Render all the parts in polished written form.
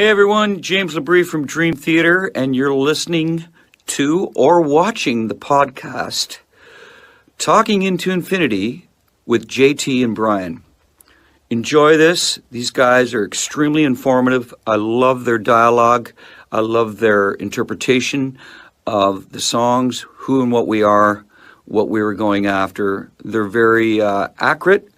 everyone, James Labrie from Dream Theater, and you're listening to or watching the podcast Talking Into Infinity with JT and Brian. Enjoy this. These guys are extremely informative. I love their dialogue. I love their interpretation of the songs, who and what we are, what we were going after. They're very accurate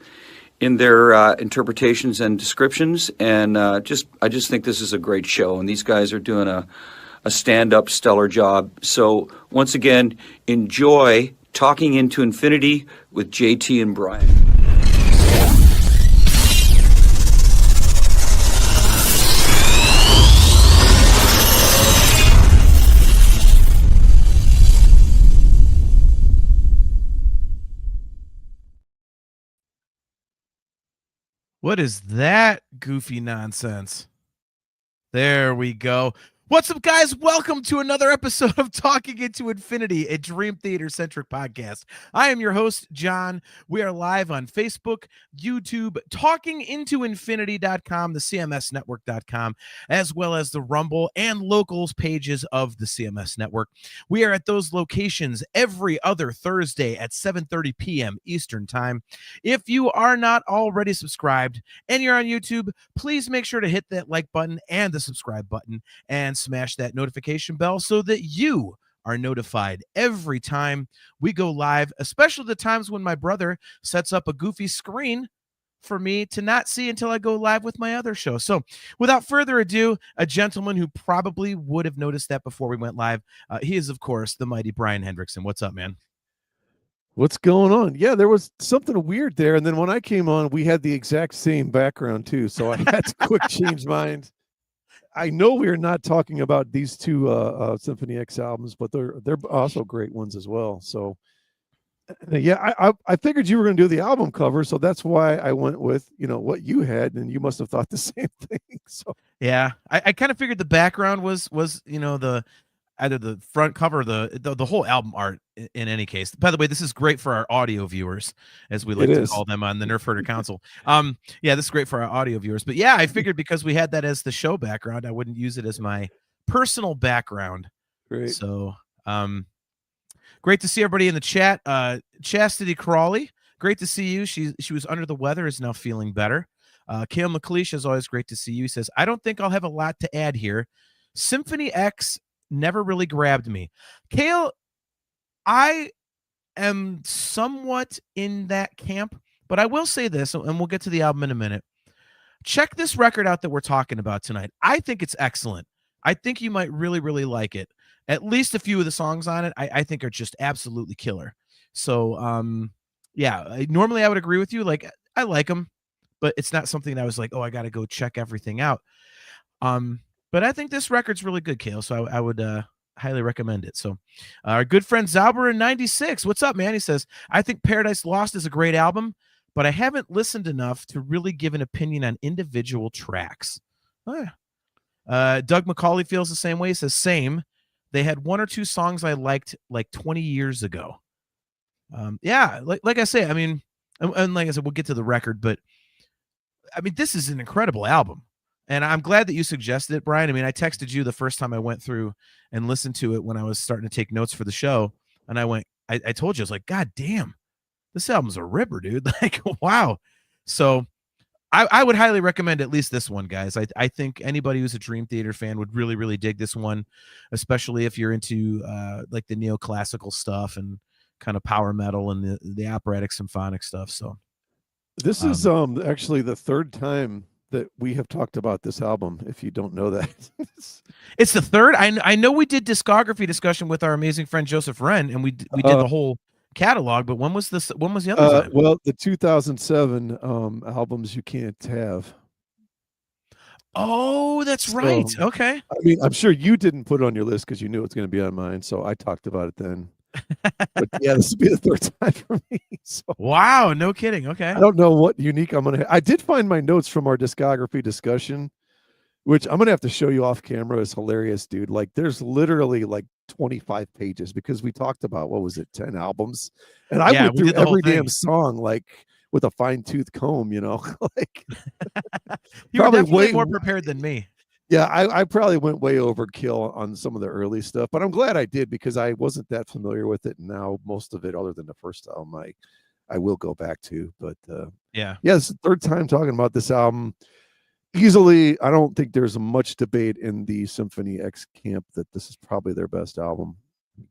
in their interpretations and descriptions, and I just think this is a great show, and these guys are doing a stand-up stellar job. So once again, enjoy Talking Into Infinity with JT and Brian. What is that goofy nonsense? There we go. What's up, guys? Welcome to another episode of Talking Into Infinity, a Dream Theater-centric podcast. I am your host, John. We are live on Facebook, YouTube, talkingintoinfinity.com, the CMSnetwork.com, as well as the Rumble and locals pages of the CMS Network. We are at those locations every other Thursday at 7:30 p.m. Eastern Time. If you are not already subscribed and you're on YouTube, please make sure to hit that like button and the subscribe button and smash that notification bell so that you are notified every time we go live, especially the times when my brother sets up a goofy screen for me to not see until I go live with my other show. So without further ado, a gentleman who probably would have noticed that before we went live, he is, of course, the mighty Brian Hendrickson. What's up, man? What's going on? Yeah, there was something weird there. And then when I came on, we had the exact same background too. So I had to quick change mine. I know we're not talking about these two Symphony X albums, but they're also great ones as well. So yeah, I figured you were going to do the album cover, so that's why I went with what you had, and you must have thought the same thing. So yeah, I kind of figured the background was the either the front cover, the whole album art in any case. By the way, this is great for our audio viewers, as we like to call them on the Nerf Herder Council. Yeah, this is great for our audio viewers. But yeah, I figured because we had that as the show background, I wouldn't use it as my personal background. Great. So great to see everybody in the chat. Chastity Crawley, great to see you. She was under the weather, is now feeling better. Kale McLeish, is always great to see you. He says, I don't think I'll have a lot to add here. Symphony X never really grabbed me. Kale, I am somewhat in that camp, but I will say this, and we'll get to the album in a minute. Check this record out that we're talking about tonight. I think it's excellent. I think you might really, really like it. At least a few of the songs on it, I think are just absolutely killer. So, yeah, normally I would agree with you. Like, I like them, but it's not something that I was like, oh, I got to go check everything out. But I think this record's really good, Kale, so I would highly recommend it. So our good friend Zauber in 96, what's up, man? He says, I think Paradise Lost is a great album, but I haven't listened enough to really give an opinion on individual tracks. Oh, yeah. Doug McCauley feels the same way. He says, same. They had one or two songs I liked like 20 years ago. Yeah, like I say, I mean, and like I said, we'll get to the record, but I mean, this is an incredible album. And I'm glad that you suggested it, Brian. I mean, I texted you the first time I went through and listened to it when I was starting to take notes for the show. And I told you, I was like, God damn, this album's a ripper, dude. Like, wow. So I would highly recommend at least this one, guys. I think anybody who's a Dream Theater fan would really, really dig this one, especially if you're into like the neoclassical stuff and kind of power metal and the operatic symphonic stuff. So this is actually the third time that we have talked about this album, if you don't know that. It's the third. I know we did discography discussion with our amazing friend Joseph Wren, and we did the whole catalog, but when was the other time? Well, the 2007 albums You Can't Have. Oh, that's right. Okay. I mean, I'm sure you didn't put it on your list because you knew it was going to be on mine, so I talked about it then. But yeah, this will be the third time for me. So wow, no kidding. Okay. I don't know what unique I'm gonna. I did find my notes from our discography discussion, which I'm gonna have to show you off camera. Is hilarious, dude. Like, there's literally like 25 pages because we talked about, what was it, 10 albums, and I went through every damn song like with a fine tooth comb. Like you were definitely more prepared than me. Yeah, I probably went way overkill on some of the early stuff, but I'm glad I did because I wasn't that familiar with it. And now most of it, other than the first album, I will go back to. But Yeah. it's the third time talking about this album. Easily, I don't think there's much debate in the Symphony X camp that this is probably their best album.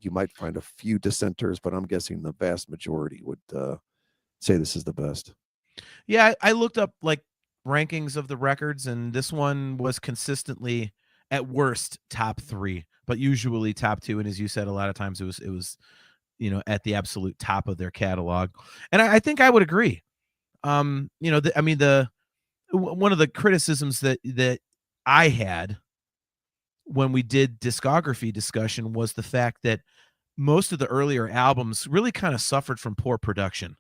You might find a few dissenters, but I'm guessing the vast majority would say this is the best. Yeah, I looked up like rankings of the records, and this one was consistently at worst top 3, but usually top 2. And as you said, a lot of times it was at the absolute top of their catalog. And I think I would agree. One of the criticisms that I had when we did discography discussion was the fact that most of the earlier albums really kind of suffered from poor production.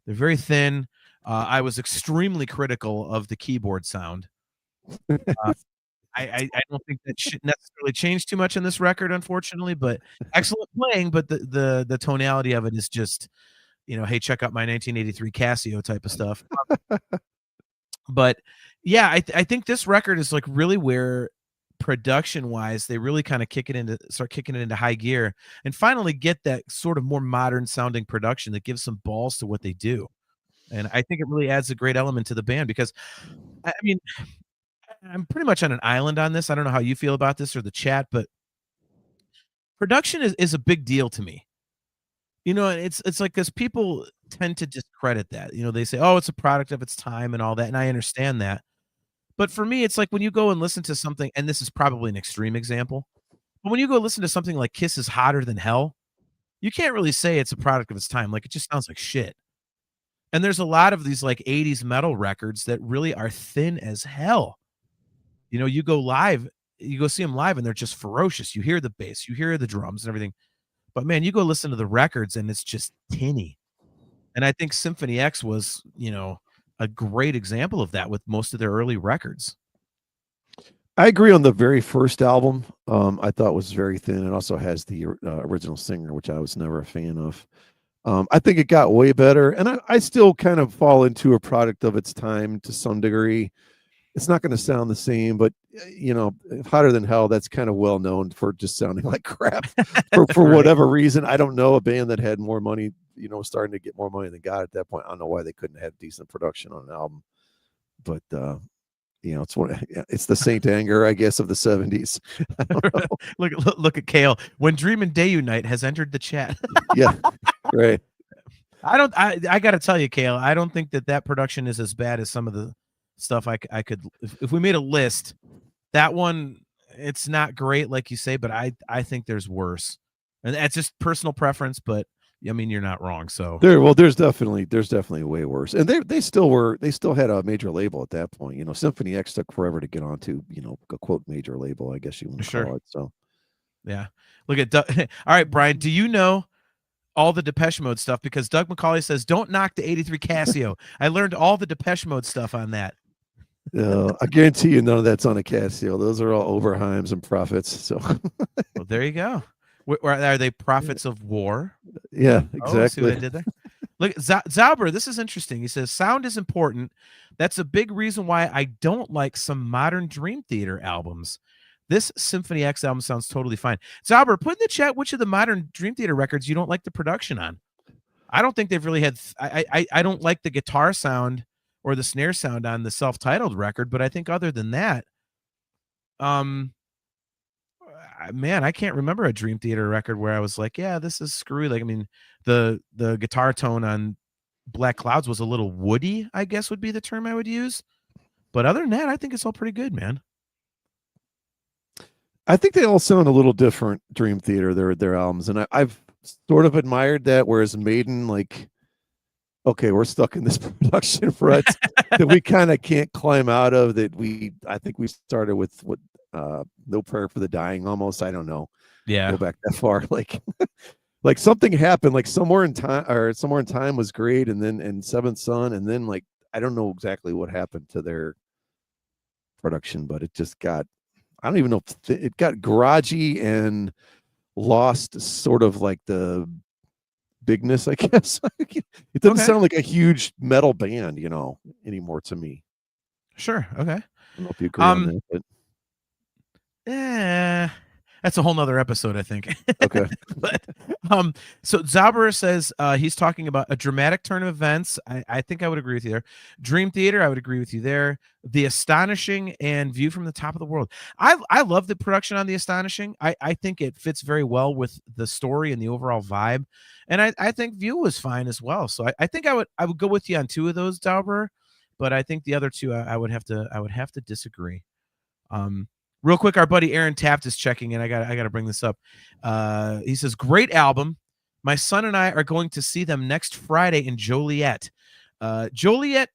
They're very thin. I was extremely critical of the keyboard sound. I don't think that should necessarily change too much on this record, unfortunately, but excellent playing. But the tonality of it is just, hey, check out my 1983 Casio type of stuff. But yeah, I think this record is like really where production wise they really kind of start kicking it into high gear and finally get that sort of more modern sounding production that gives some balls to what they do. And I think it really adds a great element to the band because, I mean, I'm pretty much on an island on this. I don't know how you feel about this or the chat, but production is a big deal to me. And it's like because people tend to discredit that. They say, oh, it's a product of its time and all that. And I understand that. But for me, it's like when you go and listen to something, and this is probably an extreme example, but when you go listen to something like Kiss is Hotter Than Hell, you can't really say it's a product of its time. Like, it just sounds like shit. And there's a lot of these like 80s metal records that really are thin as hell. You go see them live and they're just ferocious. You hear the bass, you hear the drums and everything. But man, you go listen to the records and it's just tinny. And I think Symphony X was, a great example of that with most of their early records. I agree on the very first album. I thought was very thin. It also has the original singer, which I was never a fan of. I think it got way better, and I still kind of fall into a product of its time to some degree. It's not going to sound the same, but Hotter Than Hell, that's kind of well known for just sounding like crap for Right. whatever reaone. I don't know a band that had more money, starting to get more money than God at that point. I don't know why they couldn't have decent production on an album, but it's the Saint Anger, I guess, of the 70s. I don't know. Look at Kale. When Dreamin' Day Unite has entered the chat. Yeah, right. I got to tell you, Kale, I don't think that production is as bad as some of the stuff I could. If we made a list, that one, it's not great, like you say, but I think there's worse. And that's just personal preference, but I mean, you're not wrong. So there's definitely way worse. And they still had a major label at that point. Symphony X took forever to get onto, a quote major label, I guess you want to call it. So yeah. Look at all right, Brian, do you know all the Depeche Mode stuff? Because Doug McCauley says, don't knock the 83 Casio. I learned all the Depeche Mode stuff on that. I guarantee you none of that's on a Casio. Those are all Oberheims and Prophets. So well, there you go. Are they Prophets of War? Yeah, exactly. See what I did there? Look, Zauber, this is interesting. He says, sound is important. That's a big reason why I don't like some modern Dream Theater albums. This Symphony X album sounds totally fine. Zauber, put in the chat which of the modern Dream Theater records you don't like the production on. I don't think they've really had I don't like the guitar sound or the snare sound on the self-titled record, but I think other than that, man, I can't remember a Dream Theater record where I was like, yeah, this is screwy. Like, I mean, the guitar tone on Black Clouds was a little woody, I guess would be the term I would use. But other than that, I think it's all pretty good, man. I think they all sound a little different, Dream Theater, their albums. And I've sort of admired that, whereas Maiden, like, okay, we're stuck in this production rut that we kind of can't climb out of. I think we started with what No Prayer for the Dying almost. I don't know. Yeah. Go back that far. Like something happened, like Somewhere in Time was great, and Seventh Son, and then like I don't know exactly what happened to their production, but it just got, I don't even know if it got garagey and lost sort of like the bigness, I guess. It doesn't sound like a huge metal band, anymore to me. Sure. Okay. I don't know if you agree on that, but That's a whole nother episode, I think. Okay. But so Zauberer says he's talking about a dramatic turn of events. I think I would agree with you there. Dream Theater, I would agree with you there. The Astonishing and View from the Top of the World. I love the production on The Astonishing. I think it fits very well with the story and the overall vibe. And I think View was fine as well. So I think I would go with you on two of those, Zauberer, but I think the other two I would have to disagree. Real quick, our buddy Aaron Taft is checking in. I got to bring this up. He says, "Great album. My son and I are going to see them next Friday in Joliet. Joliet,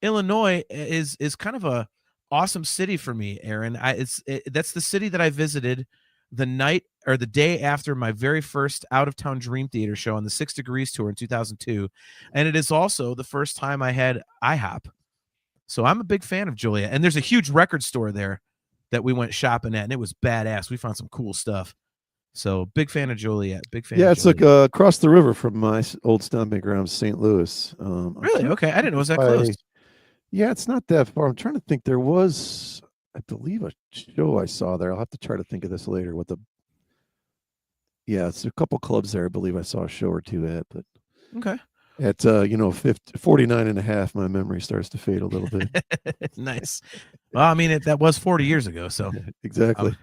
Illinois is kind of a awesome city for me, Aaron. That's the city that I visited the night or the day after my very first out of town Dream Theater show on the 6 Degrees tour in 2002, and it is also the first time I had IHOP. So I'm a big fan of Joliet, and there's a huge record store there that we went shopping at, and it was badass. We found some cool stuff. So big fan of Joliet. Big fan. Yeah, of it's Joliet. like across the river from my old stomping ground, St. Louis. Really? Okay, I didn't know it was that close. Yeah, it's not that far. I'm trying to think. There was, I believe, a show I saw there. I'll have to try to think of this later. Yeah, it's a couple clubs there. I believe I saw a show or two at, but okay. At 49 and a half, my memory starts to fade a little bit. Nice. Well, I mean, that was 40 years ago. So exactly.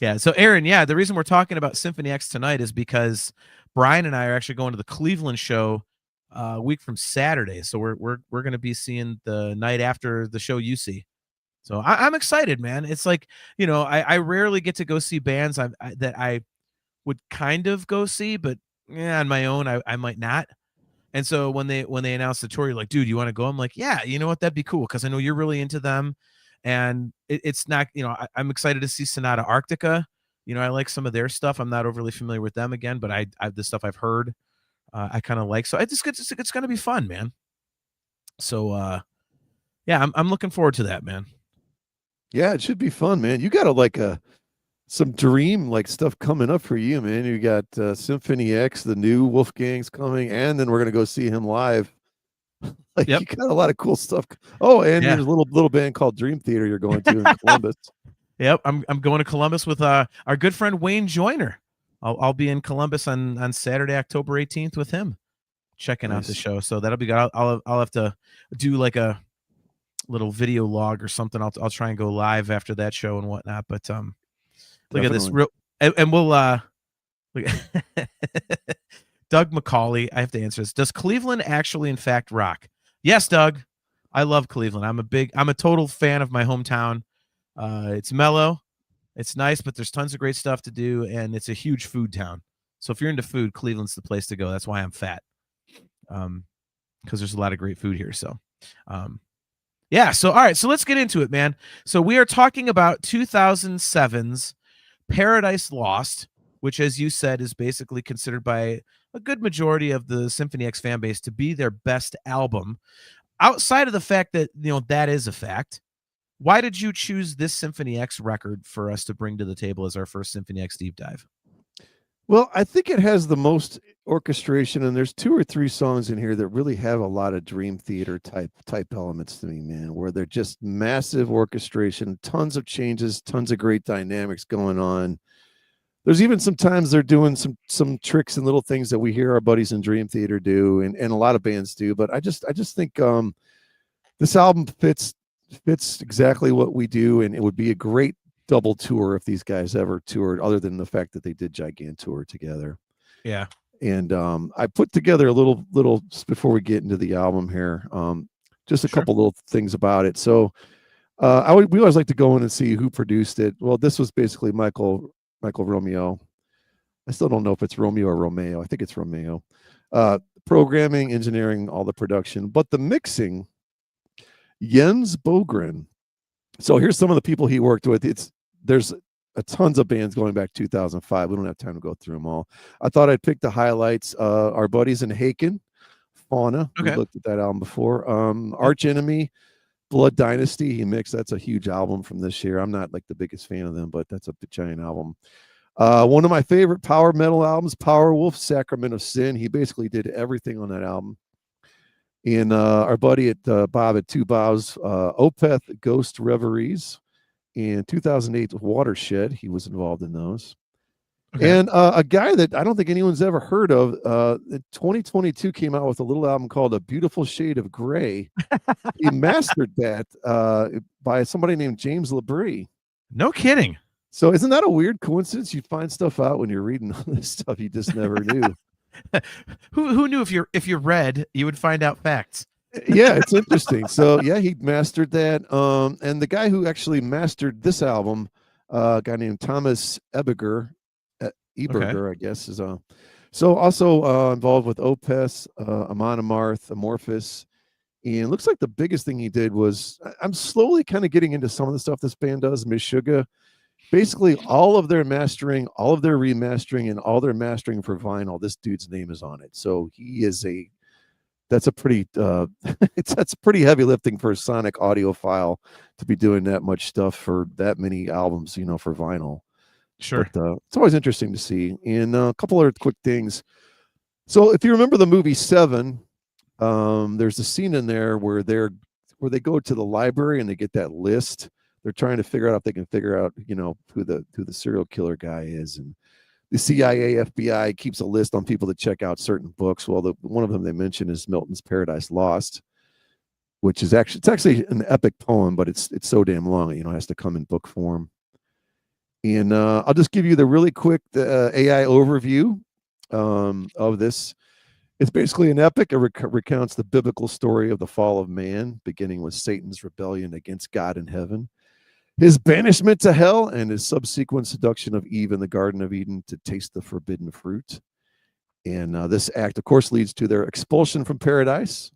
Yeah. So Aaron, yeah, the reason we're talking about Symphony X tonight is because Brian and I are actually going to the Cleveland show a week from Saturday. So we're going to be seeing the night after the show you see. So I'm excited, man. It's like, I rarely get to go see bands that I would kind of go see, but on my own, I might not. And so when they announced the tour, you're like, dude, you want to go? I'm like, yeah, you know what? That'd be cool. Cause I know you're really into them. And it's not, I'm excited to see Sonata Arctica. I like some of their stuff. I'm not overly familiar with them again, but the stuff I've heard, I kind of like. So it's going to be fun, man. So, yeah, I'm looking forward to that, man. Yeah, it should be fun, man. You got some dream stuff coming up for you, man. You got Symphony X, the new Wolfgang's coming, and then we're gonna go see him live. You got a lot of cool stuff. Oh, and there's a little band called Dream Theater you're going to in Columbus. Yep, I'm going to Columbus with our good friend Wayne Joyner. I'll be in Columbus on Saturday, October 18th with him, checking out the show. So that'll be good. I'll have to do like a little video log or something. I'll try and go live after that show and whatnot. But look at this and we'll look Doug McCauley. I have to answer this. Does Cleveland actually in fact rock? Yes, Doug. I love Cleveland. I'm a total fan of my hometown. It's mellow, it's nice, but there's tons of great stuff to do, and it's a huge food town. So if you're into food, Cleveland's the place to go. That's why I'm fat. Because there's a lot of great food here. So yeah, so all right, so let's get into it, man. So we are talking about 2007's Paradise Lost, which, as you said, is basically considered by a good majority of the Symphony X fan base to be their best album. Outside of the fact that, that is a fact, why did you choose this Symphony X record for us to bring to the table as our first Symphony X deep dive? Well, I think it has the most orchestration, and there's 2 or 3 songs in here that really have a lot of Dream Theater type elements to me, man, where they're just massive orchestration, tons of changes, tons of great dynamics going on. There's even sometimes they're doing some tricks and little things that we hear our buddies in Dream Theater do, and a lot of bands do. But I just think this album fits exactly what we do, and it would be a great double tour if these guys ever toured, other than the fact that they did Gigantour together. Yeah. And I put together a little before we get into the album here, just a couple little things about it. So we always like to go in and see who produced it. Well, this was basically Michael Romeo. I still don't know if it's Romeo or Romeo. I think it's Romeo. Programming, engineering, all the production, but the mixing, Jens Bogren. So here's some of the people he worked with. There's a tons of bands going back 2005. We don't have time to go through them all. I thought I'd pick the highlights. Our buddies in Haken, Fauna. Okay. We looked at that album before. Arch Enemy, Blood Dynasty. He mixed. That's a huge album from this year. I'm not like the biggest fan of them, but that's a giant album. One of my favorite power metal albums, Powerwolf, Sacrament of Sin. He basically did everything on that album. And our buddy at Bob at Two Bows, Opeth, Ghost Reveries. In 2008, Watershed, he was involved in those. Okay. And a guy that I don't think anyone's ever heard of, in 2022 came out with a little album called A Beautiful Shade of Gray. He mastered that by somebody named James LaBrie. No kidding. So isn't that a weird coincidence? You find stuff out when you're reading all this stuff you just never knew. Who knew if you read, you would find out facts. Yeah, it's interesting. So yeah, he mastered that. And the guy who actually mastered this album, a guy named Thomas Eberger, I guess, is so also involved with Opus, Amon Amarth, Amorphous. And looks like the biggest thing he did was I'm slowly kind of getting into some of the stuff this band does, Meshuggah. Basically, all of their mastering, all of their remastering, and all their mastering for vinyl, this dude's name is on it. So he is that's a pretty that's pretty heavy lifting for a sonic audiophile to be doing that much stuff for that many albums, for vinyl. Sure. But it's always interesting to see. And a couple other quick things. So if you remember the movie Seven, there's a scene in there where they go to the library and they get that list. They're trying to figure out if they can figure out, who the serial killer guy is. And the CIA, FBI keeps a list on people to check out certain books. Well, one of them they mention is Milton's Paradise Lost, which is actually an epic poem, but it's so damn long, it has to come in book form. And I'll just give you the really quick AI overview of this. It's basically an epic. It recounts the biblical story of the fall of man, beginning with Satan's rebellion against God in heaven, his banishment to hell, and his subsequent seduction of Eve in the Garden of Eden to taste the forbidden fruit. And this act, of course, leads to their expulsion from paradise,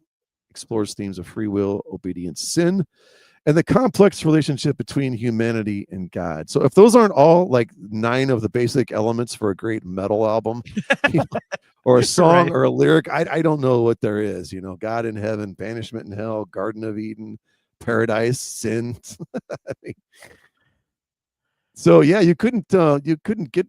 explores themes of free will, obedience, sin, and the complex relationship between humanity and God. So if those aren't all like 9 of the basic elements for a great metal album, or a song, right, or a lyric, I don't know what there is. God in heaven, banishment in hell, Garden of Eden, paradise, sin. So yeah, you couldn't get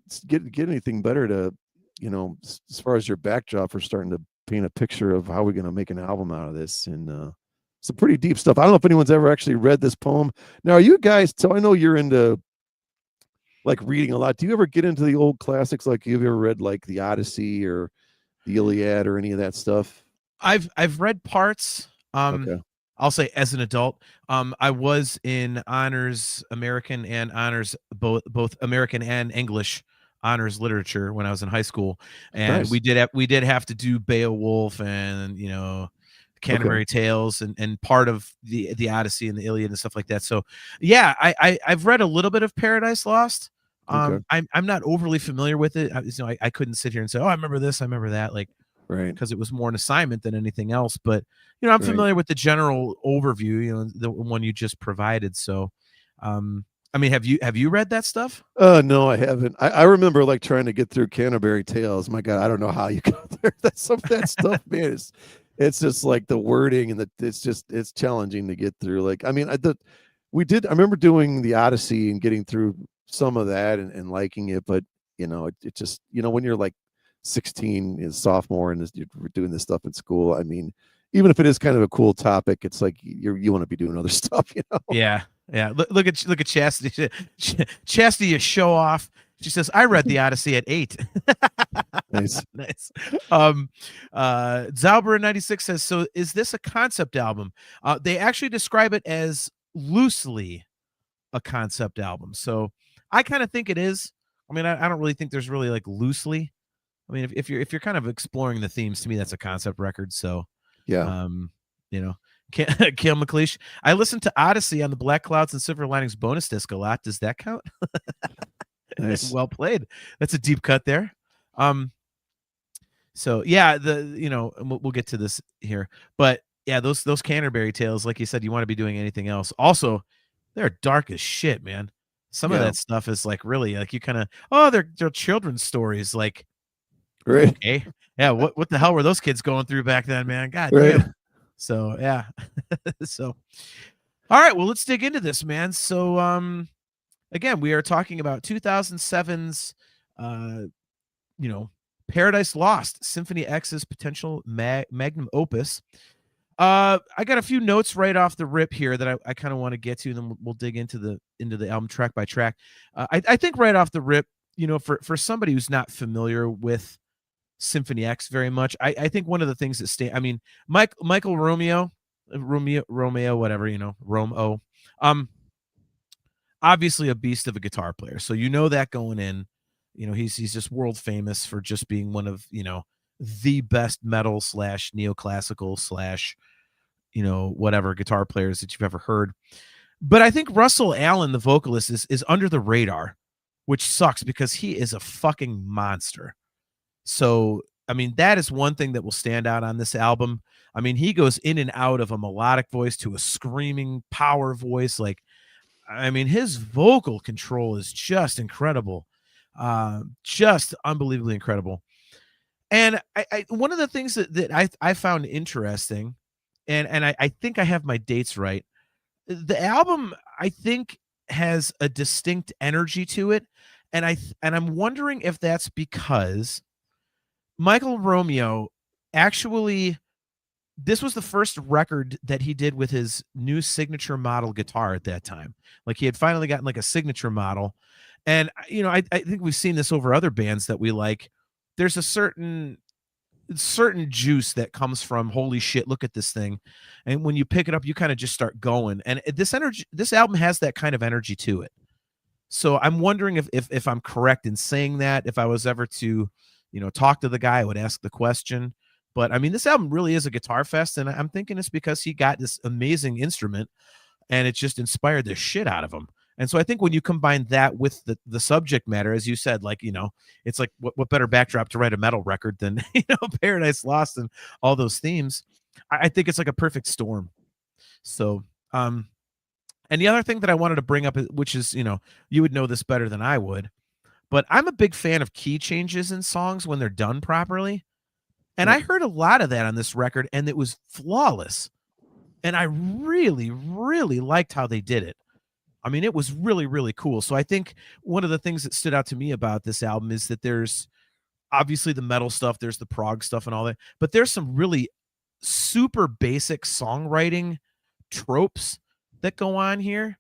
anything better to, as far as your backdrop for starting to paint a picture of how we're going to make an album out of this. And some pretty deep stuff. I don't know if anyone's ever actually read this poem. Now, are you guys, so I know you're into like reading a lot. Do you ever get into the old classics? Like, have you ever read like the Odyssey or the Iliad or any of that stuff? I've read parts. Okay. I'll say as an adult. I was in honors American and honors both American and English honors literature when I was in high school, and Nice. we did have to do Beowulf and Canterbury Tales and part of the Odyssey and the Iliad and stuff like that. So yeah, I've read a little bit of Paradise Lost. Okay. I'm not overly familiar with it. I couldn't sit here and say, oh, I remember this, I remember that, like, right, because it was more an assignment than anything else. But I'm familiar with the general overview, the one you just provided. So have you read that stuff? No, I haven't. I remember like trying to get through Canterbury Tales. My God, I don't know how you got there. That's some of that stuff, man. It's just like the wording and it's challenging to get through. Like, I remember doing the Odyssey and getting through some of that and liking it, but it just, when you're like 16 and sophomore and you're doing this stuff in school, even if it is kind of a cool topic, it's like you want to be doing other stuff, Yeah. Look at Chastity. Chastity, you show off. She says, I read the Odyssey at 8. Nice. Nice. Zauber 96 says, so is this a concept album? They actually describe it as loosely a concept album. So I kind of think it is. I don't really think there's really like loosely. If you're kind of exploring the themes, to me, that's a concept record. So yeah. Kale McLeish, I listened to Odyssey on the Black Clouds and Silver Linings bonus disc a lot. Does that count? Nice. Well played. That's a deep cut there. So yeah, we'll get to this here, but yeah, those Canterbury Tales, like you said, you want to be doing anything else. Also, they're dark as shit, man. Some of that stuff is like really like you kind of they're children's stories, like, right? Okay, yeah. What the hell were those kids going through back then, man? God right. damn. So yeah. So all right, well, let's dig into this, man. So again, we are talking about 2007's Paradise Lost, Symphony X's potential magnum opus. I got a few notes right off the rip here that I kind of want to get to, and then we'll dig into the album track by track. I think right off the rip, for somebody who's not familiar with Symphony X very much, I think one of the things that Michael Romeo, whatever, Romo, obviously a beast of a guitar player. So that going in, he's just world famous for just being one of, the best metal / neoclassical / whatever guitar players that you've ever heard. But I think Russell Allen, the vocalist, is under the radar, which sucks because he is a fucking monster. So, that is one thing that will stand out on this album. He goes in and out of a melodic voice to a screaming power voice. His vocal control is just incredible. Just unbelievably incredible. And one of the things that I found interesting, and I think I have my dates right, the album, I think, has a distinct energy to it. And I'm wondering if that's because Michael Romeo actually, this was the first record that he did with his new signature model guitar at that time. Like, he had finally gotten like a signature model. And, I think we've seen this over other bands that we like. There's a certain juice that comes from, holy shit, look at this thing. And when you pick it up, you kind of just start going. And this album has that kind of energy to it. So I'm wondering if I'm correct in saying that. If I was ever to, talk to the guy, I would ask the question. But this album really is a guitar fest. And I'm thinking it's because he got this amazing instrument and it just inspired the shit out of him. And so I think when you combine that with the subject matter, as you said, it's like what better backdrop to write a metal record than, Paradise Lost and all those themes. I think it's like a perfect storm. So, and the other thing that I wanted to bring up, which is, you would know this better than I would, but I'm a big fan of key changes in songs when they're done properly. And I heard a lot of that on this record, and it was flawless. And I really, really liked how they did it. It was really, really cool. So I think one of the things that stood out to me about this album is that there's obviously the metal stuff, there's the prog stuff and all that, but there's some really super basic songwriting tropes that go on here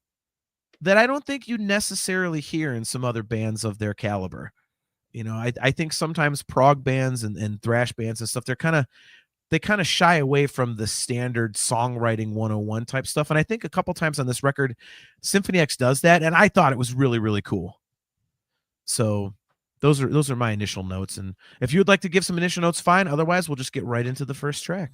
that I don't think you necessarily hear in some other bands of their caliber. I think sometimes prog bands and thrash bands and stuff, they kind of shy away from the standard songwriting 101 type stuff. And I think a couple times on this record, Symphony X does that. And I thought it was really, really cool. So those are my initial notes. And if you would like to give some initial notes, fine. Otherwise, we'll just get right into the first track.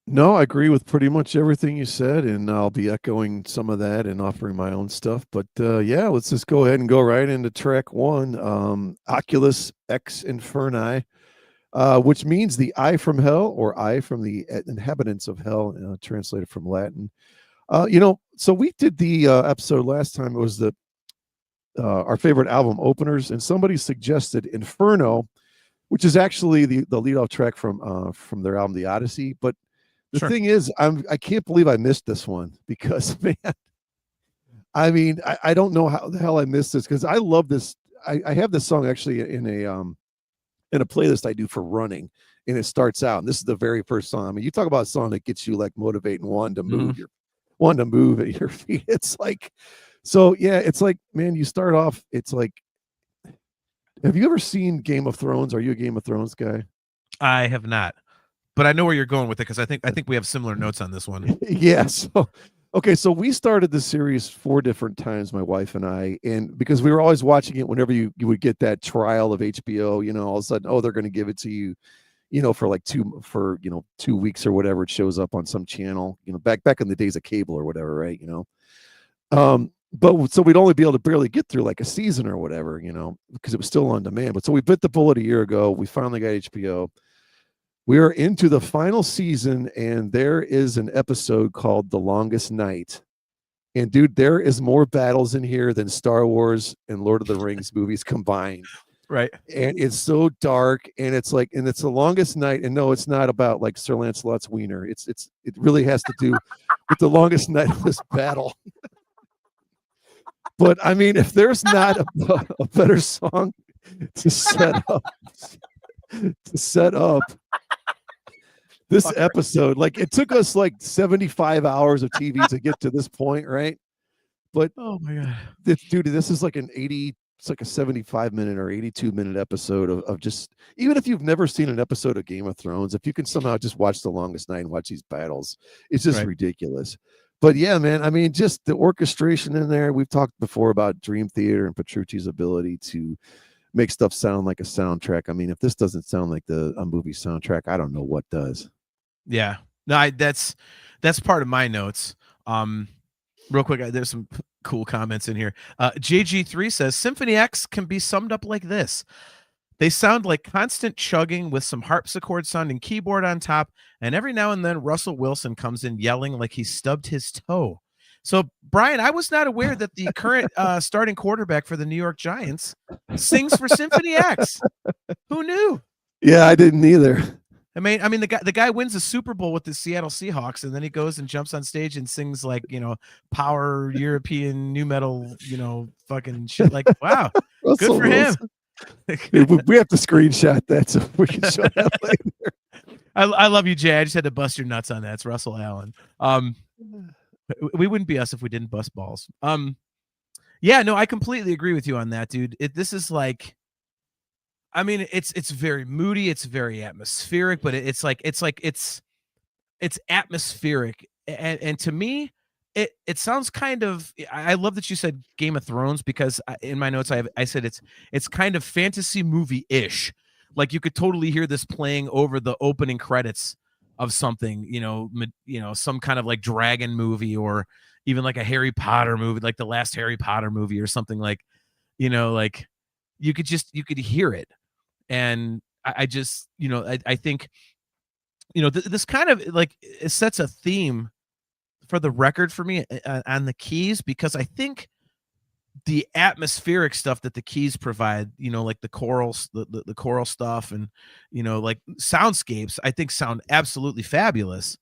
No, I agree with pretty much everything you said, and I'll be echoing some of that and offering my own stuff. But yeah, let's just go ahead and go right into track one, Oculus Ex Inferni, which means the eye from hell, or eye from the inhabitants of hell, translated from Latin. So we did the episode last time. It was our favorite album openers, and somebody suggested Inferno, which is actually the lead-off track from their album The Odyssey. But the thing is, I can't believe I missed this one because, man, I don't know how the hell I missed this, because I love this. I have this song actually in a playlist I do for running, and it starts out, and this is the very first song. You talk about a song that gets you like motivating, wanting to move at your feet. It's like, so yeah, it's like, man, you start off, it's like, have you ever seen Game of Thrones? Are you a Game of Thrones guy? I have not, but I know where you're going with it, because I think we have similar notes on this one. Yeah. So we started the series 4 different times, my wife and I, and because we were always watching it whenever you would get that trial of HBO, all of a sudden, they're going to give it to you, for like 2 weeks or whatever. It shows up on some channel, back in the days of cable or whatever, right? But so we'd only be able to barely get through like a season or whatever, because it was still on demand. But so we bit the bullet a year ago. We finally got HBO. We are into the final season, and there is an episode called The Longest Night. And dude, there is more battles in here than Star Wars and Lord of the Rings movies combined. Right. And it's so dark, and it's The Longest Night. And no, it's not about like Sir Lancelot's wiener. It really has to do with the longest night of this battle. But if there's not a better song to set up this episode, like it took us like 75 hours of TV to get to this point, right? But oh my god, dude, this is like it's like a 75-minute or 82-minute episode of just, even if you've never seen an episode of Game of Thrones, if you can somehow just watch The Longest Night and watch these battles, it's just ridiculous. But yeah, man, I mean, just the orchestration in there. We've talked before about Dream Theater and Petrucci's ability to make stuff sound like a soundtrack. I mean, if this doesn't sound like a movie soundtrack, I don't know what does. Yeah, no, that's part of my notes. Real quick, there's some cool comments in here. JG3 says Symphony X can be summed up like this: they sound like constant chugging with some harpsichord sounding keyboard on top, and every now and then Russell Wilson comes in yelling like he stubbed his toe. So, Brian, I was not aware that the current starting quarterback for the New York Giants sings for Symphony X. Who knew? Yeah, I didn't either. I mean, the guy wins a Super Bowl with the Seattle Seahawks, and then he goes and jumps on stage and sings like, power European new metal, fucking shit. Like, wow, good for him. We have to screenshot that so we can show that later. I love you, Jay. I just had to bust your nuts on that. It's Russell Allen. We wouldn't be us if we didn't bust balls. Yeah, no, I completely agree with you on that, dude. This is like, I mean, it's very moody, it's very atmospheric, but it's atmospheric, and to me, it sounds kind of. I love that you said Game of Thrones, because in my notes I said it's kind of fantasy movie-ish. Like you could totally hear this playing over the opening credits of something, some kind of like dragon movie, or even like a Harry Potter movie, like the last Harry Potter movie or something, like, like you could hear it. And I just, I think, this kind of like it sets a theme for the record for me on the keys, because I think the atmospheric stuff that the keys provide, like the chorals, the choral stuff, and, like soundscapes, I think sound absolutely fabulous.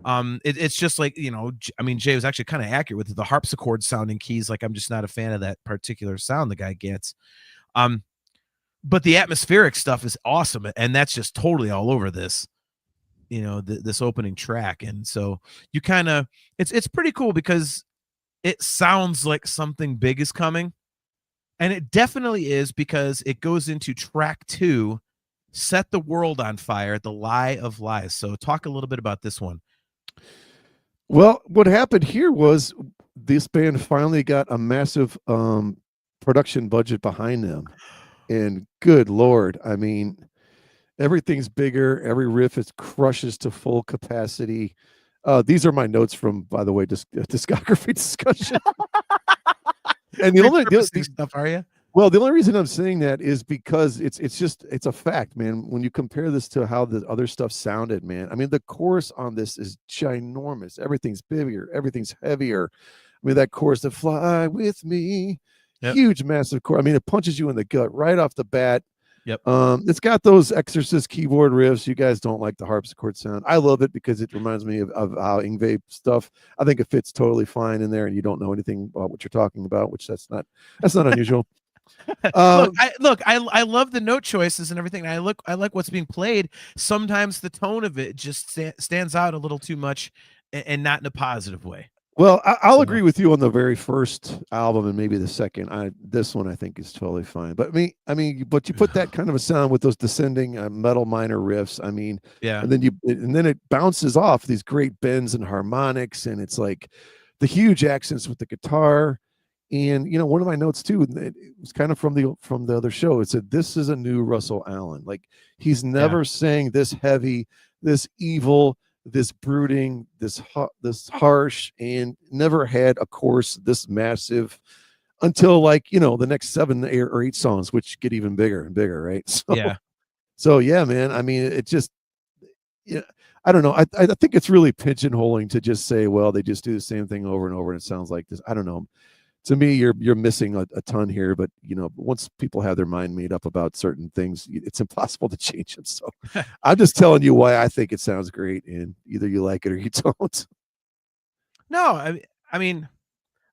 It's just like, I mean, Jay was actually kind of accurate with the harpsichord sounding keys. Like, I'm just not a fan of that particular sound the guy gets. But the atmospheric stuff is awesome, and that's just totally all over this, this opening track. And so you kind of, it's pretty cool because it sounds like something big is coming, and it definitely is, because it goes into track 2, Set the World on Fire, The Lie of Lies. So talk a little bit about this one. Well, what happened here was this band finally got a massive production budget behind them. And good Lord, I mean, everything's bigger. Every riff crushes to full capacity. These are my notes from, by the way, discography discussion. And the only stuff, are you? Well, the only reason I'm saying that is because it's a fact, man. When you compare this to how the other stuff sounded, man, I mean, the chorus on this is ginormous. Everything's bigger. Everything's heavier. I mean, that chorus, to fly with me. Yep. Huge, massive chord. I mean, it punches you in the gut right off the bat. Yep. It's got those Exorcist keyboard riffs. You guys don't like the harpsichord sound. I love it because it reminds me of how Yngwie stuff. I think it fits totally fine in there, and you don't know anything about what you're talking about, which that's not unusual. I love the note choices and everything. I like what's being played. Sometimes the tone of it just stands out a little too much, and not in a positive way. Well, I'll agree with you on the very first album and maybe the second. This one I think is totally fine. But but you put that kind of a sound with those descending metal minor riffs. I mean, yeah. And then it bounces off these great bends and harmonics, and it's like the huge accents with the guitar. And one of my notes too, it was kind of from the other show. It said, "This is a new Russell Allen. Like, he's never sang this heavy, this evil, this brooding, this harsh, and never had a chorus this massive until the next 7 or 8 songs, which get even bigger and bigger, right?" So yeah, man. I mean, it just, I don't know. I think it's really pigeonholing to just say, well, they just do the same thing over and over, and it sounds like this. I don't know. To me, you're missing a ton here, but once people have their mind made up about certain things, it's impossible to change them. So I'm just telling you why I think it sounds great, and either you like it or you don't. No, I mean,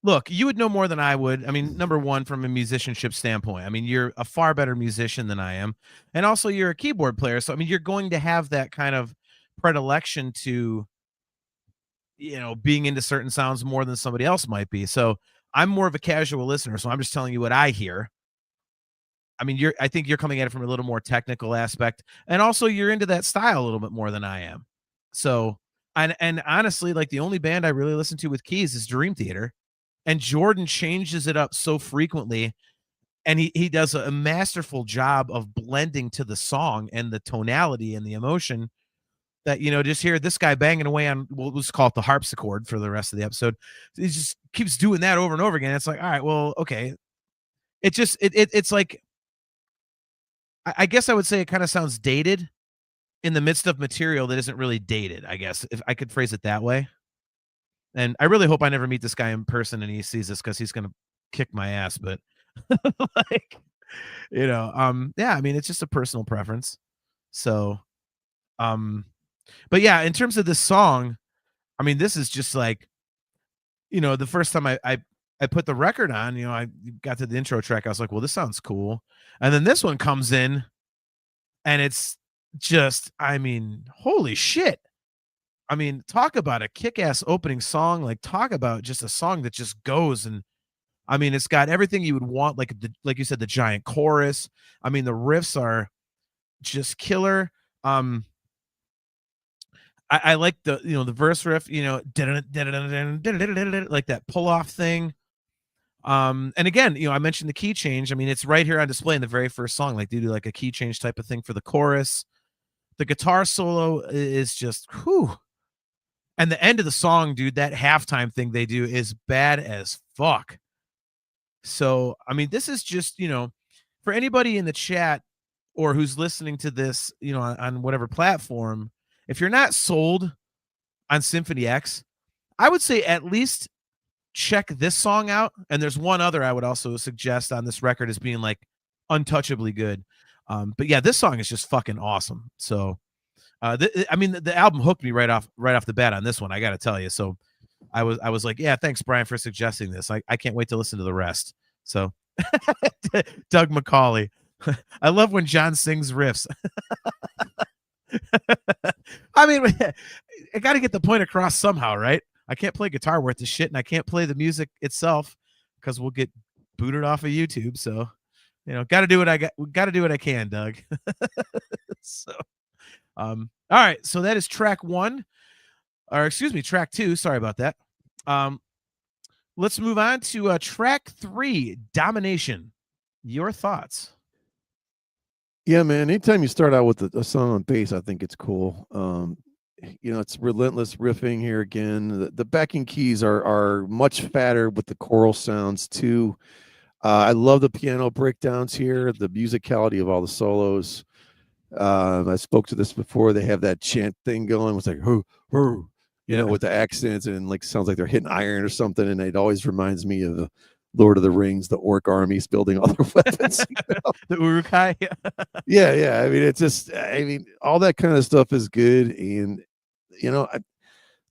look, you would know more than I would. I mean, number one, from a musicianship standpoint, I mean, you're a far better musician than I am, and also you're a keyboard player. So I mean, you're going to have that kind of predilection to, being into certain sounds more than somebody else might be. So I'm more of a casual listener, so I'm just telling you what I hear. I mean, I think you're coming at it from a little more technical aspect, and also you're into that style a little bit more than I am. So, and honestly, like the only band I really listen to with keys is Dream Theater, and Jordan changes it up so frequently, and he does a masterful job of blending to the song and the tonality and the emotion that, just hear this guy banging away on, let's call it the harpsichord for the rest of the episode. He just keeps doing that over and over again. It's like, all right, well, okay. It's like, I guess I would say it kind of sounds dated in the midst of material that isn't really dated, I guess, if I could phrase it that way. And I really hope I never meet this guy in person and he sees this, because he's going to kick my ass. But like, yeah, I mean, it's just a personal preference. So, but yeah, in terms of this song, I mean, this is just like, the first time I put the record on, I got to the intro track. I was like, well, this sounds cool. And then this one comes in and it's just, I mean, holy shit. I mean, talk about a kick-ass opening song. Like, talk about just a song that just goes. And I mean, it's got everything you would want. Like you said, the giant chorus. I mean, the riffs are just killer. I like the the verse riff, like that pull off thing. And again, I mentioned the key change. I mean, it's right here on display in the very first song. Like they do like a key change type of thing for the chorus. The guitar solo is just whew. And the end of the song, dude, that halftime thing they do is bad as fuck. So, I mean, this is just, for anybody in the chat or who's listening to this, on whatever platform, if you're not sold on Symphony X, I would say at least check this song out. And there's one other I would also suggest on this record as being like untouchably good. But yeah, this song is just fucking awesome. So, I mean, the album hooked me right off the bat on this one, I got to tell you. So I was like, yeah, thanks, Brian, for suggesting this. I can't wait to listen to the rest. So Doug McCauley. I love when John sings riffs. I mean, I got to get the point across somehow, right? I can't play guitar worth the shit, and I can't play the music itself because we'll get booted off of YouTube. So, got to do what I can, Doug. So, all right. So that is track 1, or excuse me, track 2. Sorry about that. Let's move on to track 3, Domination. Your thoughts? Yeah, man. Anytime you start out with a song on bass, I think it's cool. It's relentless riffing here again. The backing keys are much fatter with the choral sounds too. I love the piano breakdowns here, the musicality of all the solos. I spoke to this before. They have that chant thing going. It's like, hoo, hoo, with the accents, and like sounds like they're hitting iron or something. And it always reminds me of the Lord of the Rings, the orc armies building all their weapons. The Uruk-hai. Yeah. I mean, it's just, all that kind of stuff is good. And, I'm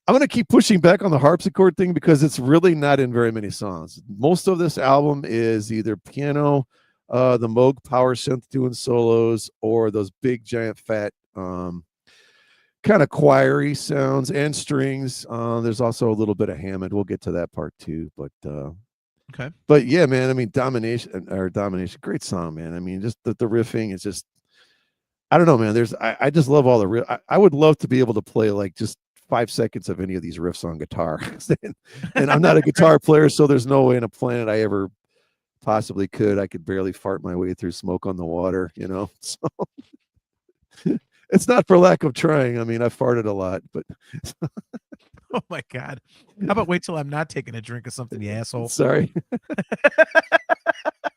going to keep pushing back on the harpsichord thing because it's really not in very many songs. Most of this album is either piano, the Moog power synth doing solos, or those big, giant, fat, kind of choiry sounds and strings. There's also a little bit of Hammond. We'll get to that part too. Okay. But yeah, man, I mean, Domination, great song, man. I mean, just the riffing is just, I don't know, man. I just love all the riff. I would love to be able to play like just 5 seconds of any of these riffs on guitar. and I'm not a guitar player, so there's no way on a planet I ever possibly could. I could barely fart my way through Smoke on the Water, so it's not for lack of trying. I mean, I farted a lot, but oh my God. How about wait till I'm not taking a drink of something, you asshole? Sorry.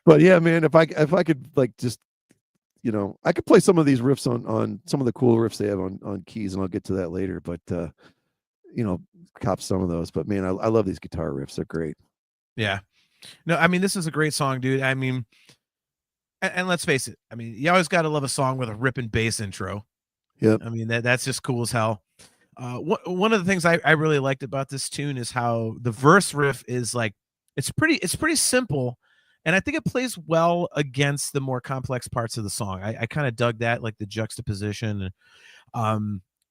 But yeah, man, if I could like just, I could play some of these riffs on some of the cool riffs they have on keys, and I'll get to that later, but cop some of those. But man, I love these guitar riffs. They're great. Yeah. No, I mean, this is a great song, dude. I mean, and let's face it. I mean, you always got to love a song with a ripping bass intro. Yep. I mean, that's just cool as hell. One of the things I really liked about this tune is how the verse riff is like, it's pretty simple. And I think it plays well against the more complex parts of the song. I kind of dug that, like the juxtaposition.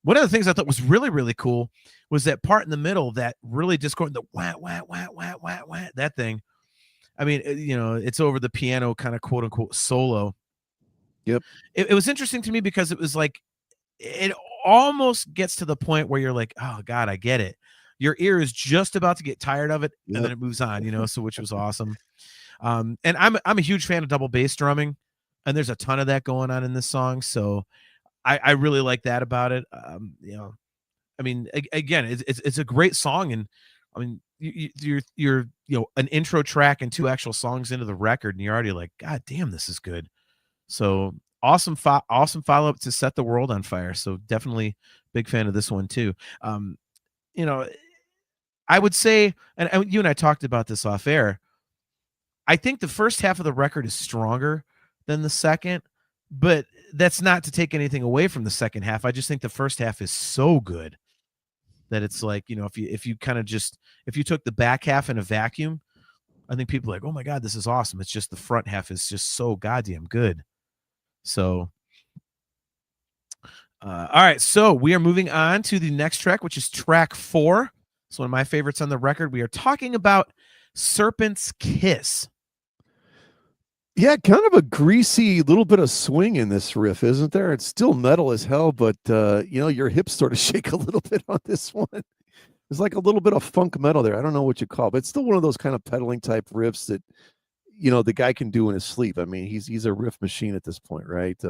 One of the things I thought was really, really cool was that part in the middle that really discordant, the wah, wah, wah, wah, wah, wah, that thing. I mean, it's over the piano kind of quote unquote solo. Yep. It was interesting to me because it was like, it almost gets to the point where you're like, oh God, I get it. Your ear is just about to get tired of it, and then it moves on, so which was awesome. And I'm a huge fan of double bass drumming, and there's a ton of that going on in this song. So I really like that about it. I mean, again, it's a great song, and I mean, you're an intro track and 2 actual songs into the record, and you're already like, God damn, this is good. So awesome follow up to Set the World on Fire. So definitely big fan of this one too. I would say, and you and I talked about this off air, I think the first half of the record is stronger than the second, but that's not to take anything away from the second half. I just think the first half is so good that it's like, if you took the back half in a vacuum, I think people are like, oh my God, this is awesome. It's just the front half is just so goddamn good. So, all right. So we are moving on to the next track, which is track 4. It's one of my favorites on the record. We are talking about Serpent's Kiss. Yeah, kind of a greasy little bit of swing in this riff, isn't there? It's still metal as hell, but your hips sort of shake a little bit on this one. There's like a little bit of funk metal there. I don't know what you call it, but it's still one of those kind of pedaling type riffs that the guy can do in his sleep. I mean, he's a riff machine at this point, right?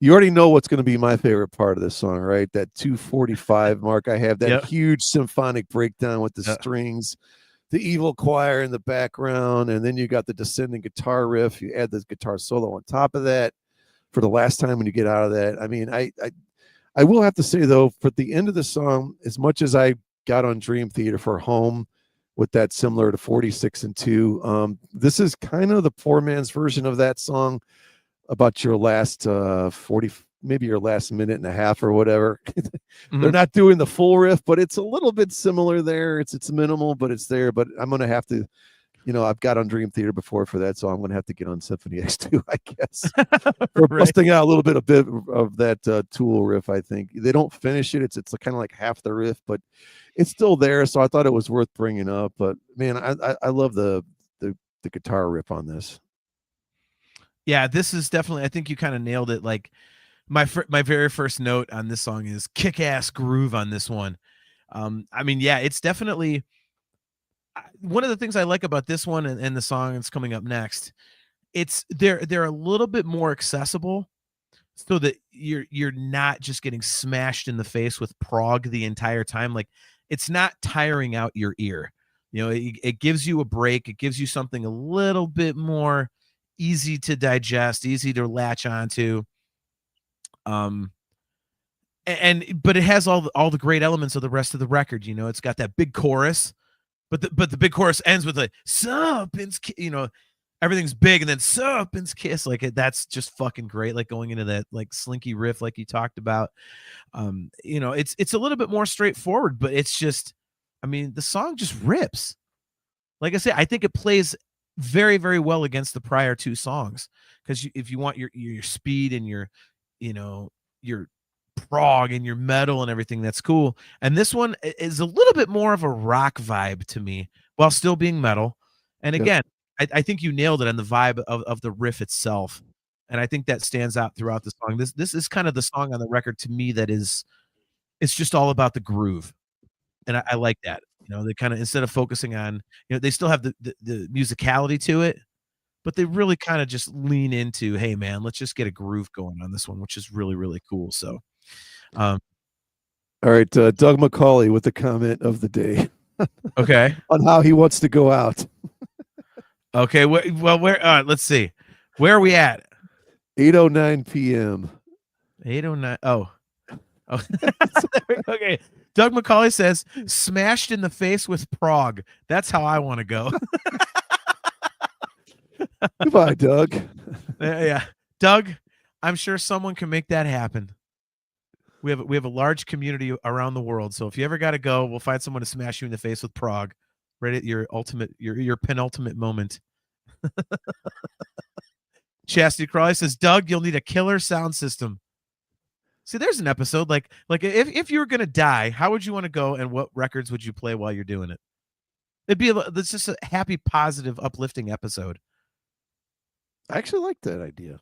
You already know what's going to be my favorite part of this song, right? That 2:45 mark. I have that huge symphonic breakdown with the strings, the evil choir in the background, and then you got the descending guitar riff. You add this guitar solo on top of that for the last time when you get out of that. I mean, I will have to say, though, for the end of the song, as much as I got on Dream Theater for Home with that similar to 46 and 2, this is kind of the poor man's version of that song about your last 40, maybe your last minute and a half or whatever. They're not doing the full riff, but it's a little bit similar there. It's minimal, but it's there. But I'm going to have to, I've got on Dream Theater before for that, so I'm going to have to get on Symphony X too, I guess. We're busting out a little bit of that Tool riff, I think. They don't finish it. It's kind of like half the riff, but it's still there, so I thought it was worth bringing up. But, man, I love the guitar riff on this. Yeah, this is definitely, I think you kind of nailed it. Like my very first note on this song is kick-ass groove on this one. I mean, yeah, it's definitely one of the things I like about this one and the song that's coming up next. It's they're a little bit more accessible so that you're not just getting smashed in the face with prog the entire time. Like, it's not tiring out your ear. It gives you a break. It gives you something a little bit more easy to digest, easy to latch onto. But it has all the great elements of the rest of the record. It's got that big chorus, but the big chorus ends with a Serpent's Kiss. Everything's big, and then Serpent's Kiss. Like, that's just fucking great. Like, going into that like slinky riff, like you talked about. It's a little bit more straightforward, but it's just, I mean, the song just rips. Like I said, I think it plays very, very well against the prior 2 songs, because if you want your speed and your prog and your metal and everything, that's cool. And this one is a little bit more of a rock vibe to me while still being metal. And again, I think you nailed it on the vibe of the riff itself, and I think that stands out throughout the song. This is kind of the song on the record to me that it's just all about the groove, and I like that. They kind of, instead of focusing on, they still have the musicality to it, but they really kind of just lean into, hey man, let's just get a groove going on this one, which is really, really cool. So, all right, Doug McCauley with the comment of the day. Okay. On how he wants to go out. Okay. Well, where? Let's see. Where are we at? 8:09 p.m. 8:09. Oh. Okay. Doug McCauley says, "Smashed in the face with prog. That's how I want to go." Goodbye, Doug. Yeah, Doug. I'm sure someone can make that happen. We have a large community around the world, so if you ever got to go, we'll find someone to smash you in the face with prog, right at your penultimate moment. Chastity Crawley says, "Doug, you'll need a killer sound system." See, there's an episode like if you were gonna die, how would you want to go, and what records would you play while you're doing it? It's just a happy, positive, uplifting episode. I actually like that idea.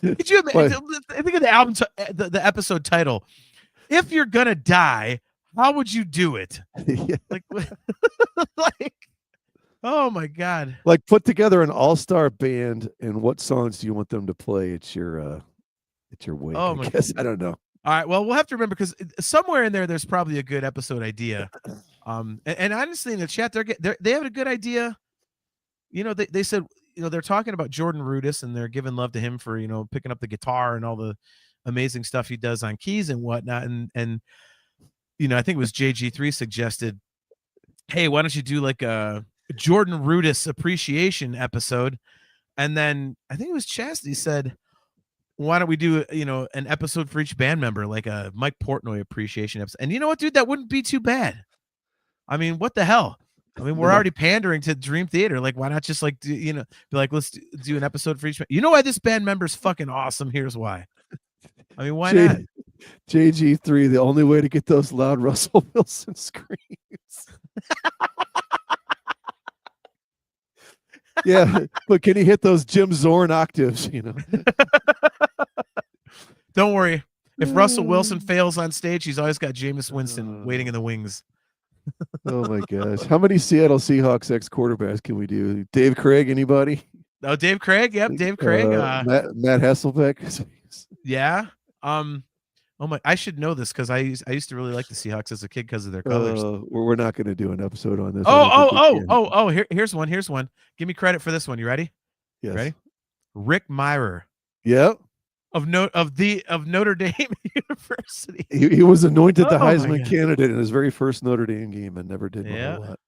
Could you imagine? Think of the album, the episode title. If you're gonna die, how would you do it? Yeah. Like, oh my God! Like, put together an all-star band, and what songs do you want them to play at your wake? Oh I guess I don't know. All right. Well, we'll have to remember, because somewhere in there's probably a good episode idea. And honestly, in the chat, they have a good idea. You know, they said, you know, they're talking about Jordan Rudess, and they're giving love to him for, you know, picking up the guitar and all the amazing stuff he does on keys and whatnot. And you know, I think it was JG3 suggested, hey, why don't you do like a Jordan Rudess appreciation episode? And then I think it was Chastity said, why don't we do, you know, an episode for each band member, like a Mike Portnoy appreciation episode? And you know what, dude, that wouldn't be too bad. I mean, what the hell? I mean, we're already pandering to Dream Theater. Like, why not just like, be like, let's do an episode for each. You know why this band member's fucking awesome? Here's why. I mean, why not? JG3, the only way to get those loud Russell Wilson screams. Yeah, but can he hit those Jim Zorn octaves, you know? Don't worry. If Russell Wilson fails on stage, he's always got Jameis Winston waiting in the wings. Oh my gosh. How many Seattle Seahawks ex-quarterbacks can we do? Dave Craig, anybody? Oh, Dave Craig. Yep, Dave Craig. Matt Hasselbeck. Yeah. Oh my! I should know this, because I used to really like the Seahawks as a kid because of their colors. We're not going to do an episode on this. Here's one. Give me credit for this one. You ready? Yes. Ready? Rick Mirer. Yep. Of Notre Dame University. He was anointed the Heisman candidate in his very first Notre Dame game and never did a whole lot.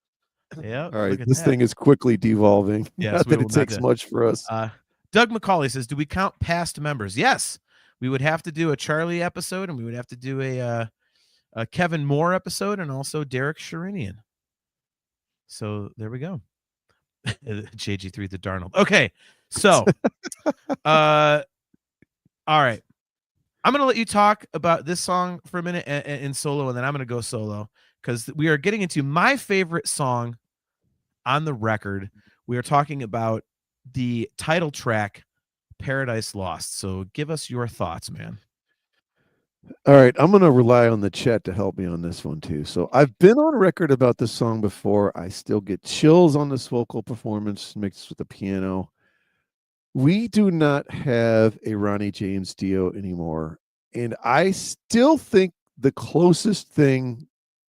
Yeah. All right. This thing is quickly devolving. Yes, not that it takes much for us. Doug McCauley says, do we count past members? Yes. We would have to do a Charlie episode, and we would have to do a Kevin Moore episode, and also Derek Sherinian. So there we go. JG3 the Darnold. Okay. So all right. I'm going to let you talk about this song for a minute in solo, and then I'm going to go solo, because we are getting into my favorite song on the record. We are talking about the title track, Paradise Lost. So give us your thoughts, man. All right. I'm going to rely on the chat to help me on this one, too. So I've been on record about this song before. I still get chills on this vocal performance mixed with the piano. We do not have a Ronnie James Dio anymore. And I still think the closest thing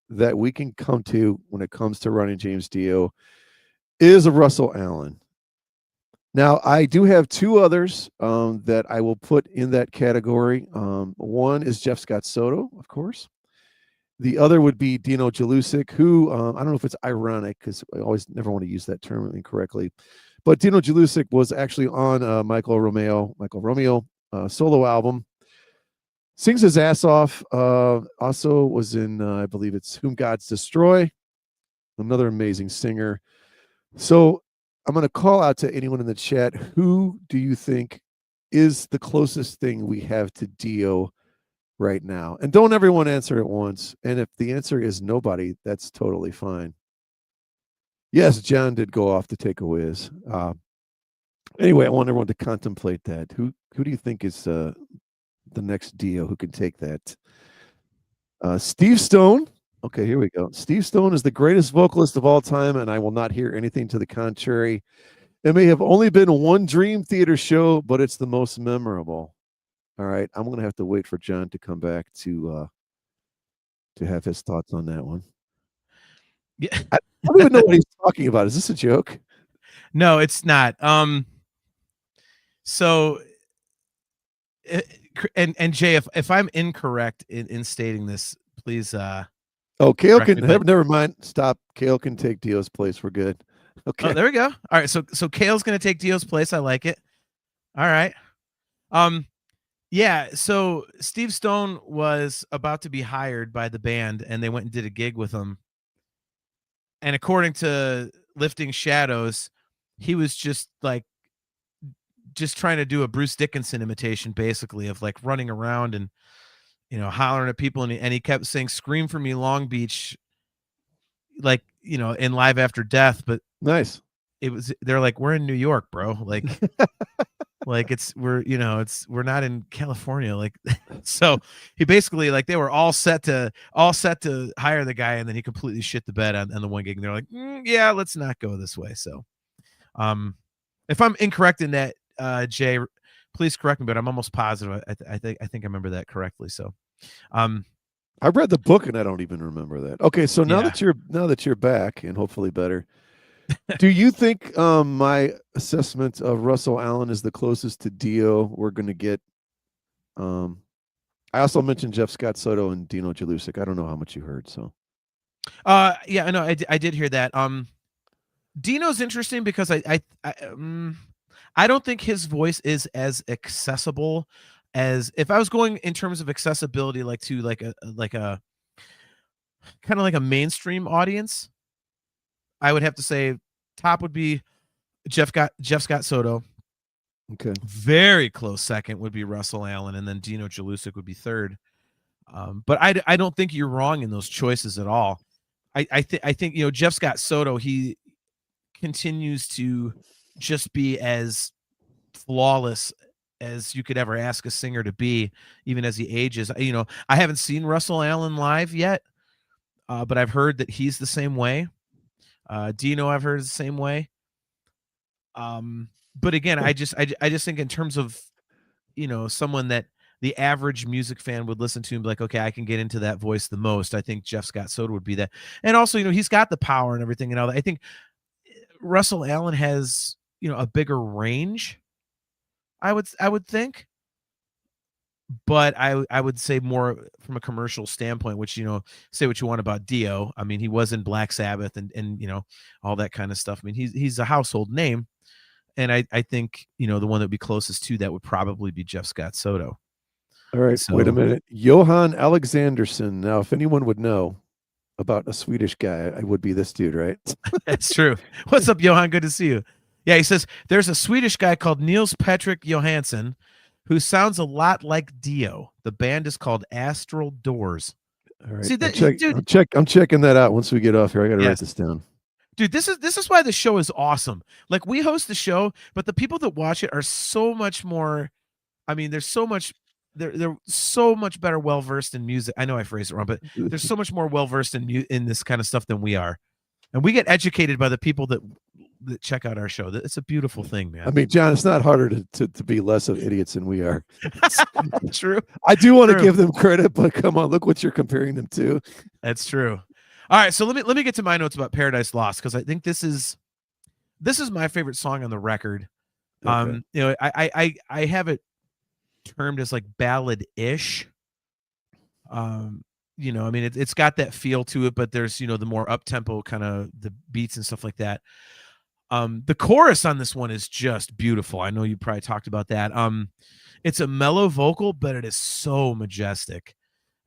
that we can come to when it comes to Ronnie James Dio is a Russell Allen. Now, I do have two others that I will put in that category. One is Jeff Scott Soto, of course. The other would be Dino Jalusic, who I don't know if it's ironic, because I always never want to use that term incorrectly. But Dino Jalusic was actually on Michael Romeo solo album. Sings his ass off. Also was in, I believe it's Whom Gods Destroy. Another amazing singer. So I'm going to call out to anyone in the chat. Who do you think is the closest thing we have to Dio right now? And don't everyone answer at once. And if the answer is nobody, that's totally fine. Yes, John did go off to take a whiz. Anyway, I want everyone to contemplate that. Who do you think is the next Dio who can take that? Steve Stone. Okay, here we go. Steve Stone is the greatest vocalist of all time, and I will not hear anything to the contrary. It may have only been one Dream Theater show, but it's the most memorable. All right, I'm going to have to wait for John to come back to have his thoughts on that one. Yeah. I don't even know what he's talking about. Is this a joke? No, it's not. So, and Jay, if I'm incorrect in stating this, please. Kale can. Never mind. Stop. Kale can take Dio's place. We're good. Okay. Oh, there we go. All right. So Kale's gonna take Dio's place. I like it. All right. Yeah. So Steve Stone was about to be hired by the band, and they went and did a gig with him. And according to Lifting Shadows, he was just like just trying to do a Bruce Dickinson imitation, basically, of like running around and, hollering at people. And he kept saying, "Scream for me, Long Beach," like, in Live After Death. But Nice. they're like, "We're in New York, bro." Like, we're not in California. Like, so he basically, like, they were all set to hire the guy. And then he completely shit the bed on the one gig. And they're like, yeah, let's not go this way. So, if I'm incorrect in that, Jay, please correct me, but I'm almost positive. I think I remember that correctly. So, I read the book and I don't even remember that. Okay, so now Yeah. that you're back and hopefully better, do you think my assessment of Russell Allen is the closest to Dio we're going to get? I also mentioned Jeff Scott Soto and Dino Jalusic. I don't know how much you heard. So, yeah, I know. I did hear that. Dino's interesting because I don't think his voice is as accessible as, if I was going in terms of accessibility, like to like a kind of like a mainstream audience, I would have to say top would be Jeff Scott Soto. okay. Very close second would be Russell Allen, and then Dino Jalusic would be third. But I don't think you're wrong in those choices at all. I think Jeff Scott Soto, he continues to just be as flawless as you could ever ask a singer to be, even as he ages. I haven't seen Russell Allen live yet, but I've heard that he's the same way. Dino, I've heard is the same way. But again, I just think in terms of, someone that the average music fan would listen to and be like, okay, I can get into that voice the most. I think Jeff Scott Soto would be that. And also, he's got the power and everything and all that. I think Russell Allen has, a bigger range, I would think. But I would say more from a commercial standpoint, which, say what you want about Dio. I mean, he was in Black Sabbath and all that kind of stuff. I mean, he's a household name. And I think, the one that would be closest to that would probably be Jeff Scott Soto. All right. So, wait a minute. Johan Alexandersson. Now, if anyone would know about a Swedish guy, I would be this dude, right? That's true. What's up, Johan? Good to see you. Yeah, he says there's a Swedish guy called Niels Patrick Johansson who sounds a lot like Dio. The band is called Astral Doors. All right. See, dude, I'm checking that out once we get off here. I got to write this down. Dude, this is why the show is awesome. Like, we host the show, but the people that watch it are so much more. I mean, they're so much better well versed in music. I know I phrased it wrong, but they're so much more well versed in this kind of stuff than we are, and we get educated by the people that check out our show. It's a beautiful thing, man. I mean, John, it's not harder to be less of idiots than we are. True. I do want to give them credit, but come on, look what you're comparing them to. That's true. All right, so let me get to my notes about Paradise Lost, because I think this is my favorite song on the record. Okay. I have it termed as like ballad-ish. I mean, it's got that feel to it, but there's the more up-tempo kind of the beats and stuff like that. The chorus on this one is just beautiful. I know you probably talked about that. It's a mellow vocal, but it is so majestic.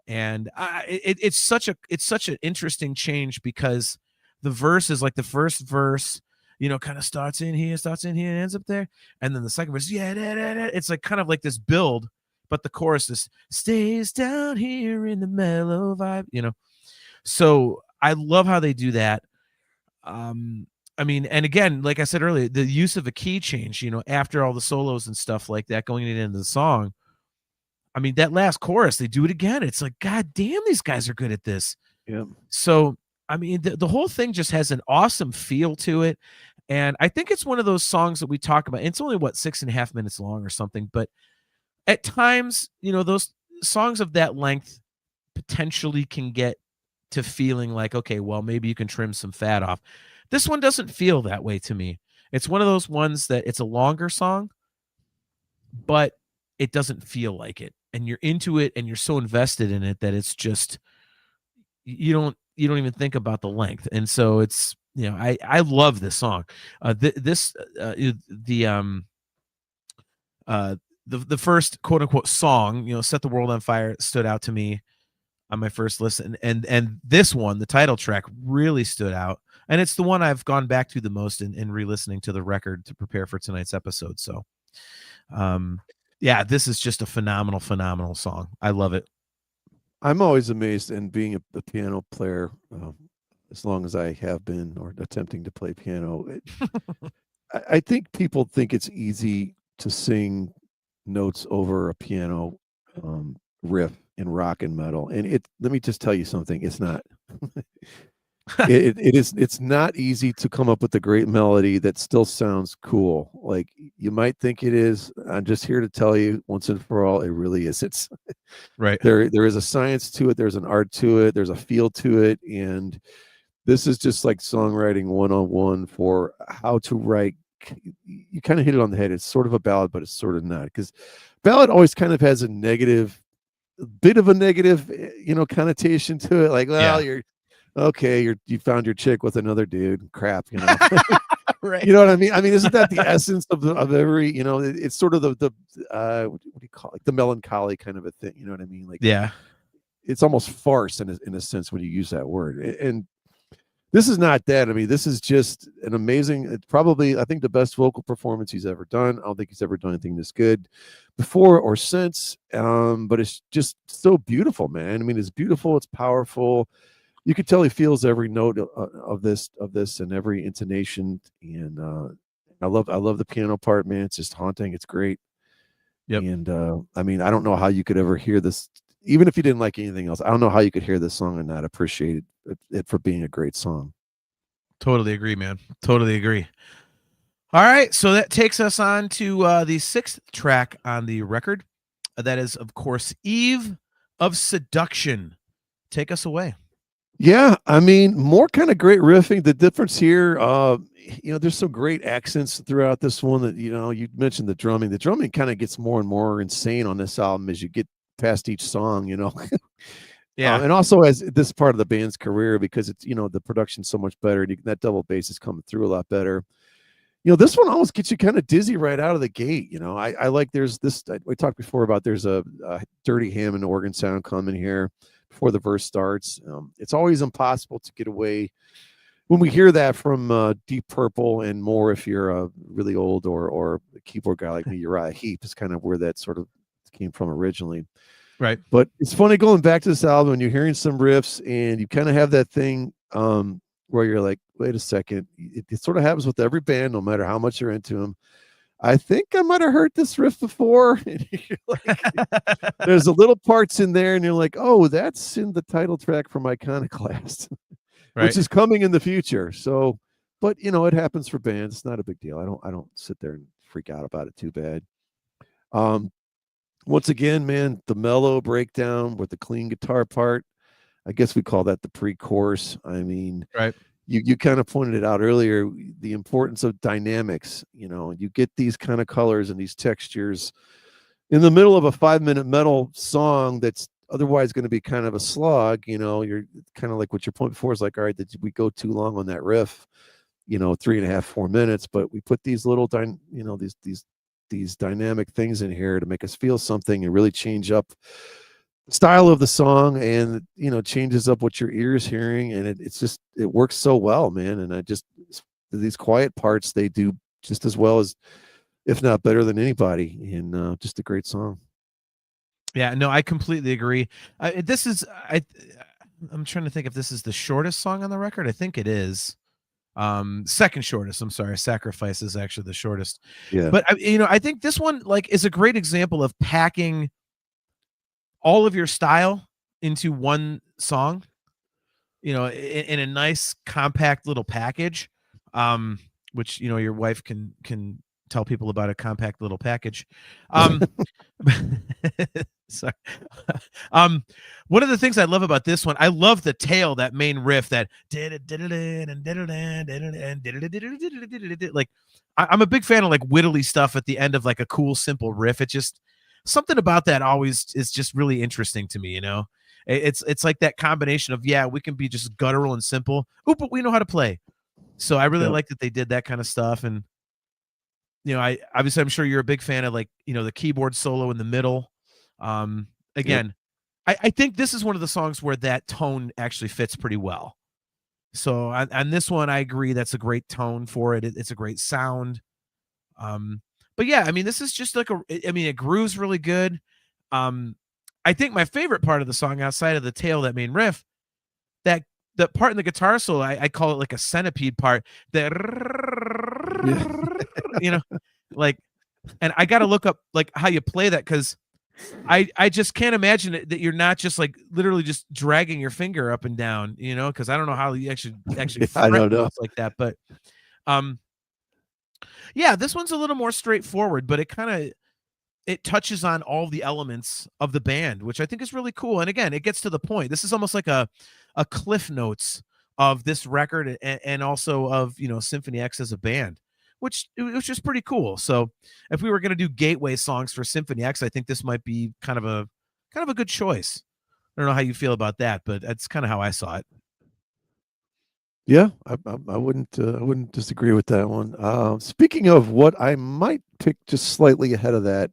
And it's such an interesting change, because the verse is like, the first verse, kind of starts in here and ends up there. And then the second verse, it's like kind of like this build, but the chorus is stays down here in the mellow vibe, So I love how they do that. I mean, and again, like I said earlier, the use of a key change, after all the solos and stuff like that going into the song. I mean, that last chorus, they do it again. It's like, God damn, these guys are good at this. Yeah. So, I mean, the whole thing just has an awesome feel to it. And I think it's one of those songs that we talk about. It's only 6.5 minutes long or something. But at times, those songs of that length potentially can get to feeling like, okay, well, maybe you can trim some fat off. This one doesn't feel that way to me. It's one of those ones that it's a longer song, but it doesn't feel like it. And you're into it and you're so invested in it that it's just, you don't even think about the length. And so it's, I love this song. The first quote unquote song, Set the World on Fire, stood out to me on my first listen. And this one, the title track, really stood out. And it's the one I've gone back to the most in re-listening to the record to prepare for tonight's episode. So Yeah, this is just a phenomenal song. I love it. I'm always amazed, and being a piano player, as long as I have been, or attempting to play piano, I think people think it's easy to sing notes over a piano riff in rock and metal, and let me just tell you something, it's not. It's not easy to come up with a great melody that still sounds cool. Like, you might think it is. I'm just here to tell you once and for all, it really is. It's right. There is a science to it, there's an art to it, there's a feel to it, and this is just like songwriting 101 for how to write. You kind of hit it on the head. It's sort of a ballad, but it's sort of not, because ballad always kind of has a bit of a negative, connotation to it. Like, well, you're okay, you found your chick with another dude. Crap, Right. You know what I mean? I mean, isn't that the essence of every, it's sort of the what do you call it? Like the melancholy kind of a thing. You know what I mean? Like, Yeah. it's almost farce in a sense when you use that word. And this is not that. I mean, this is just an amazing, it's probably, I think, the best vocal performance he's ever done. I don't think he's ever done anything this good before or since. But it's just so beautiful, man. I mean, it's beautiful. It's powerful. You could tell he feels every note of this and every intonation. And I love the piano part, man. It's just haunting. It's great. Yep. And I mean, I don't know how you could ever hear this, even if you didn't like anything else. I don't know how you could hear this song and not appreciate it for being a great song. Totally agree, man. Totally agree. All right, so that takes us on to the 6th track on the record. That is, of course, Eve of Seduction. Take us away. Yeah, I mean, more kind of great riffing. The difference here, there's some great accents throughout this one. That, you mentioned the drumming. The drumming kind of gets more and more insane on this album as you get past each song. Yeah. And also as this part of the band's career, because it's, the production's so much better, and that double bass is coming through a lot better. This one almost gets you kind of dizzy right out of the gate. I like, there's this, we talked before about, there's a dirty Hammond organ sound coming here before the verse starts. It's always impossible to get away when we hear that from Deep Purple, and more if you're a really old or a keyboard guy like me. Uriah Heep is kind of where that sort of came from originally. Right. But it's funny going back to this album and you're hearing some riffs and you kind of have that thing where you're like, wait a second. It sort of happens with every band, no matter how much you're into them. I think I might have heard this riff before. And you're like, there's a little parts in there and you're like, oh, that's in the title track from Iconoclast, right, which is coming in the future. So, but it happens for bands. It's not a big deal. I don't sit there and freak out about it too bad. Once again, man, the mellow breakdown with the clean guitar part, I guess we call that the pre-chorus. I mean, right. You kind of pointed it out earlier, the importance of dynamics. You get these kind of colors and these textures in the middle of a 5-minute metal song that's otherwise going to be kind of a slog. You're kind of like what your point before is like, all right, did we go too long on that riff? 3.5, 4 minutes, but we put these little these dynamic things in here to make us feel something and really change up the style of the song, and changes up what your ear is hearing, and it works so well, man. And these quiet parts, they do just as well as, if not better than anybody, and just a great song. Yeah, no, I completely agree. I'm trying to think if this is the shortest song on the record. I think it is. Second shortest. I'm sorry. Sacrifice is actually the shortest. Yeah. But I think this one is a great example of packing all of your style into one song, in a nice compact little package, which, your wife can tell people about a compact little package. Sorry. One of the things I love about this one, I love the tail, that main riff, that I'm a big fan of whittly stuff at the end of a cool, simple riff. It just, something about that always is just really interesting to me. It's like that combination of, we can be just guttural and simple, but we know how to play. So I really like that they did that kind of stuff. And I'm sure you're a big fan of the keyboard solo in the middle. Again, I think this is one of the songs where that tone actually fits pretty well. So on this one, I agree. That's a great tone for it. It's a great sound. yeah, I mean, this is just like it grooves really good. I think my favorite part of the song, outside of the tail, that main riff, that part in the guitar solo, I call it like a centipede part. That you know, like, and I got to look up like how you play that, because I just can't imagine that you're not just like literally just dragging your finger up and down, because I don't know how you actually I don't know. notes like that. But yeah, this one's a little more straightforward, but it touches on all the elements of the band, which I think is really cool. And again, it gets to the point. This is almost like a cliff notes of this record, and also of Symphony X as a band, which it was just pretty cool. So if we were going to do gateway songs for Symphony X, I think this might be kind of a good choice. I don't know how you feel about that, but that's kind of how I saw it. Yeah, I wouldn't disagree with that one. Speaking of what I might pick just slightly ahead of that,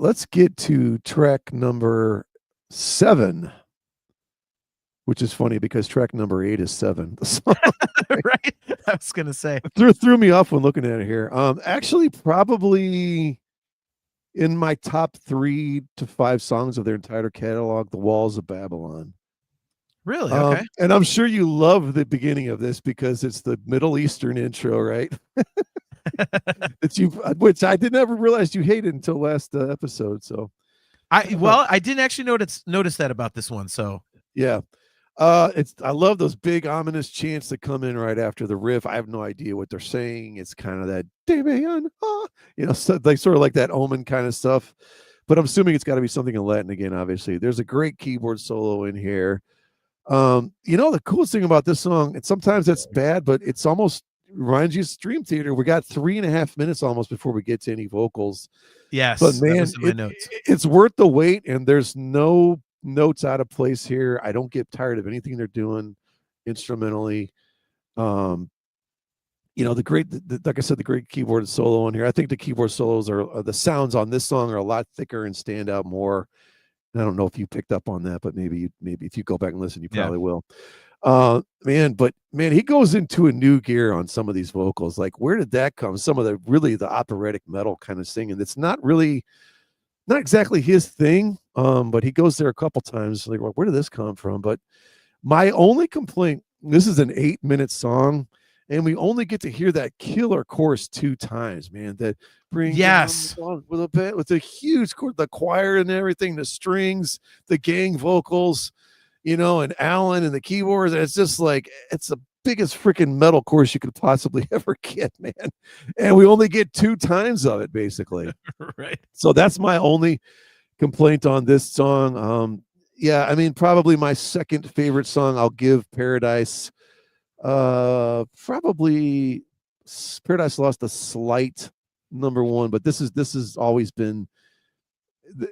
let's get to track number 7, which is funny because track number 8 is 7. Right? I was gonna say, threw me off when looking at it here. Actually, probably in my top 3 to 5 songs of their entire catalog, "The Walls of Babylon." Really? Okay. And I'm sure you love the beginning of this because it's the Middle Eastern intro, right? Which I did never realize you hated until last episode. So, I didn't actually notice that about this one. So yeah, I love those big ominous chants that come in right after the riff. I have no idea what they're saying. It's kind of that so like sort of like that Omen kind of stuff. But I'm assuming it's got to be something in Latin again. Obviously, there's a great keyboard solo in here. The coolest thing about this song, and sometimes that's bad, but it's almost reminds you of Dream Theater. We got 3.5 minutes almost before we get to any vocals. Yes, but man, it's worth the wait, and there's no notes out of place here. I don't get tired of anything they're doing instrumentally. Like I said, the great keyboard solo in here. I think the keyboard solos are the sounds on this song are a lot thicker and stand out more. I don't know if you picked up on that, but maybe if you go back and listen, you probably will. Man, he goes into a new gear on some of these vocals. Like, where did that come? Some of the operatic metal kind of singing. That's not exactly his thing. But he goes there a couple times. Like, well, where did this come from? But my only complaint, this is an 8-minute song, and we only get to hear that killer chorus 2 times, man. That brings with a huge chord, the choir and everything, the strings, the gang vocals, and Alan and the keyboards. And it's just like it's the biggest freaking metal chorus you could possibly ever get, man. And we only get 2 times of it, basically. Right. So that's my only complaint on this song. Yeah, I mean, probably my second favorite song. I'll give Paradise. Probably Paradise Lost a slight number 1, but this has always been.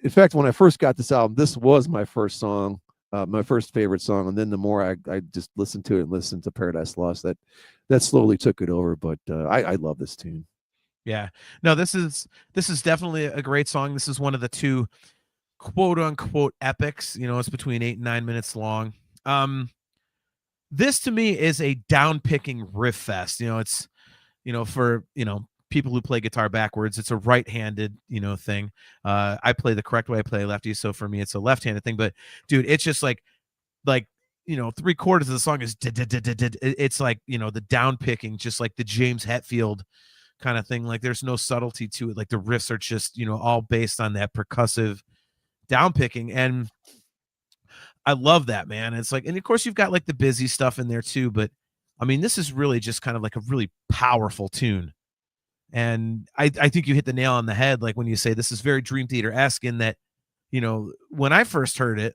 In fact, when I first got this album, this was my first song, my first favorite song, and then the more I just listened to it and listened to Paradise Lost, that slowly took it over. But I love this tune. Yeah, no, this is definitely a great song. This is one of the 2 quote unquote epics. It's between 8 and 9 minutes long. This to me is a down picking riff fest. It's, for, people who play guitar backwards, it's a right-handed, thing. I play the correct way. I play lefty. So for me, it's a left-handed thing, but dude, it's just like, 3/4 of the song is, it's like, the down picking, just like the James Hetfield kind of thing. Like there's no subtlety to it. Like the riffs are just, all based on that percussive down picking. And I love that, man. It's like, and of course you've got like the busy stuff in there too, but I mean, this is really just kind of like a really powerful tune. And I think you hit the nail on the head. Like when you say this is very Dream Theater-esque, in that, when I first heard it,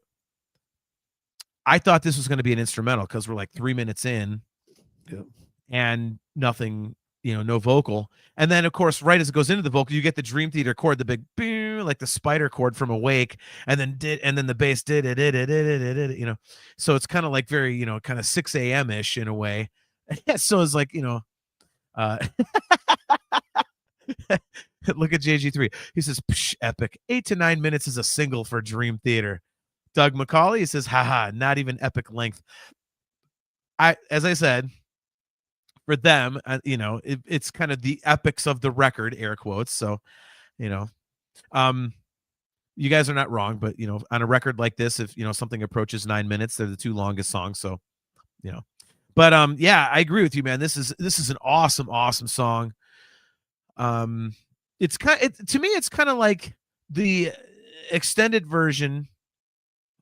I thought this was going to be an instrumental because we're like 3 minutes in and nothing, no vocal. And then of course, right as it goes into the vocal, you get the Dream Theater chord, the big boom, like the spider chord from Awake, and then the bass did it, so it's kind of like very, kind of 6 a.m. ish in a way. So it's like, look at JG3. He says, epic. 8 to 9 minutes is a single for Dream Theater. Doug McCauley, he says, haha, not even epic length. As I said, for them, it's kind of the epics of the record, air quotes. So, you guys are not wrong, but on a record like this, if something approaches 9 minutes, they're the two longest songs. So, but yeah, I agree with you, man. This is an awesome song. It's to me, it's kind of like the extended version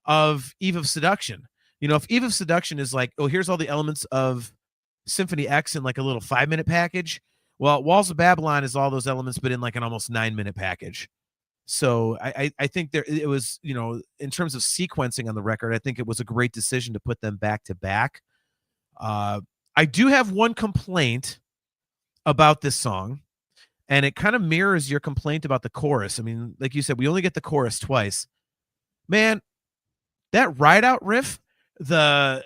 of Eve of Seduction. If Eve of Seduction is like, oh, here's all the elements of Symphony X in like a little 5-minute package. Well, Walls of Babylon is all those elements, but in like an almost 9-minute package. So I think it was, in terms of sequencing on the record, I think it was a great decision to put them back to back. I do have one complaint about this song, and it kind of mirrors your complaint about the chorus. I mean, like you said, we only get the chorus twice. Man, that ride out riff, the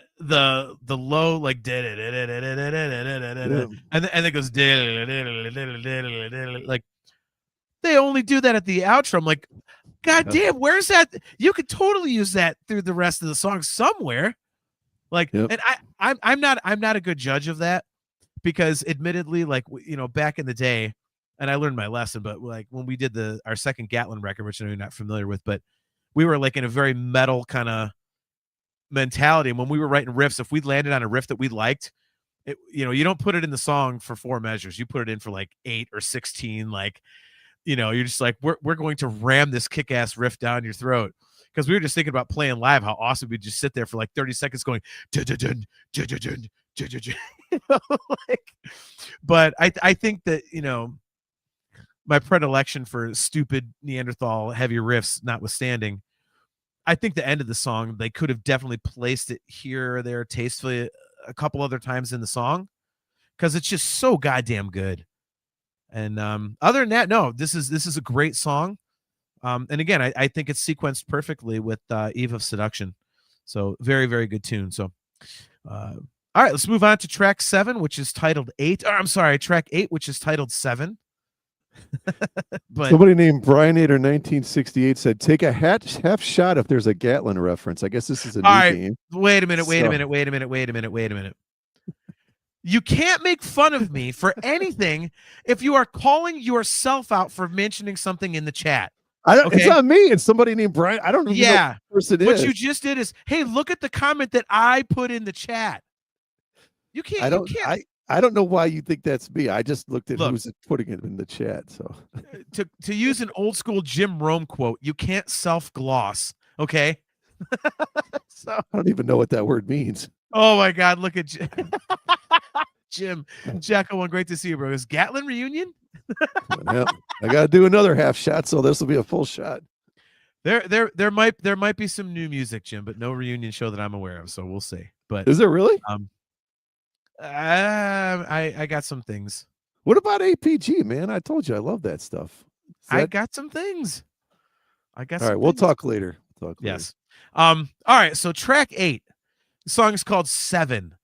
low like and it goes like they only do that at the outro. I'm like, God damn, where's that? You could totally use that through the rest of the song somewhere. Like, and I'm not a good judge of that, because admittedly, like, back in the day, and I learned my lesson, but like when we did our second Gatlin record, which I know you're not familiar with, but we were like in a very metal kind of mentality. And when we were writing riffs, if we landed on a riff that we liked, you don't put it in the song for 4 measures. You put it in for like 8 or 16. Like, you're just like, we're going to ram this kick-ass riff down your throat. Because we were just thinking about playing live, how awesome we'd just sit there for like 30 seconds going, but I think that, my predilection for stupid Neanderthal heavy riffs notwithstanding, I think the end of the song, they could have definitely placed it here or there tastefully a couple other times in the song, because it's just so goddamn good. And other than that, no, this is a great song. And again, I think it's sequenced perfectly with Eve of Seduction. So very, very good tune. So all right, let's move on to track 7, which is titled 8. Or I'm sorry, track 8, which is titled 7. But somebody named Brian-Ader 1968 said, take a half shot if there's a Gatlin reference. I guess this is a new game. Wait a minute. You can't make fun of me for anything if you are calling yourself out for mentioning something in the chat. It's not me. It's somebody named Brian. I don't even know who the person is. What you just did is, hey, look at the comment that I put in the chat. You can't. I don't know why you think that's me. I just looked at who's putting it in the chat. So to use an old school Jim Rome quote, you can't self-gloss. Okay. So I don't even know what that word means. Oh my God, look at Jim. Jacko, one, great to see you, bro. Is Gatlin reunion? Well, I gotta do another half shot, so this will be a full shot. There might be some new music, Jim, but no reunion show that I'm aware of. So we'll see. But is there really? I got some things. What about APG, man? I told you I love that stuff. I got some things. All right, we'll talk later. Yes. All right. So track 8, the song is called 7.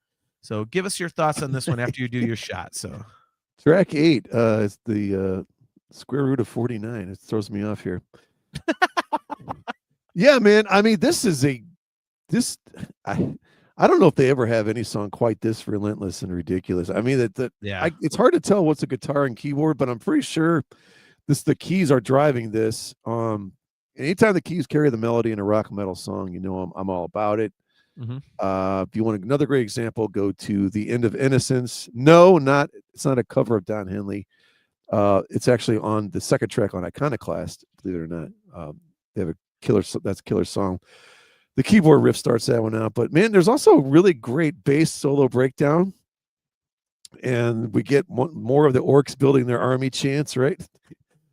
So give us your thoughts on this one after you do your shot. So track 8 is the square root of 49. It throws me off here. Yeah, man. I mean, I don't know if they ever have any song quite this relentless and ridiculous. I mean, it's hard to tell what's a guitar and keyboard, but I'm pretty sure the keys are driving this. Anytime the keys carry the melody in a rock metal song, I'm all about it. Mm-hmm. If you want another great example, go to The End of Innocence. No, it's not a cover of Don Henley. It's actually on the second track on Iconoclast, believe it or not. They have that's a killer song. The keyboard riff starts that one out, but man, there's also a really great bass solo breakdown, and we get more of the orcs building their army chants, right?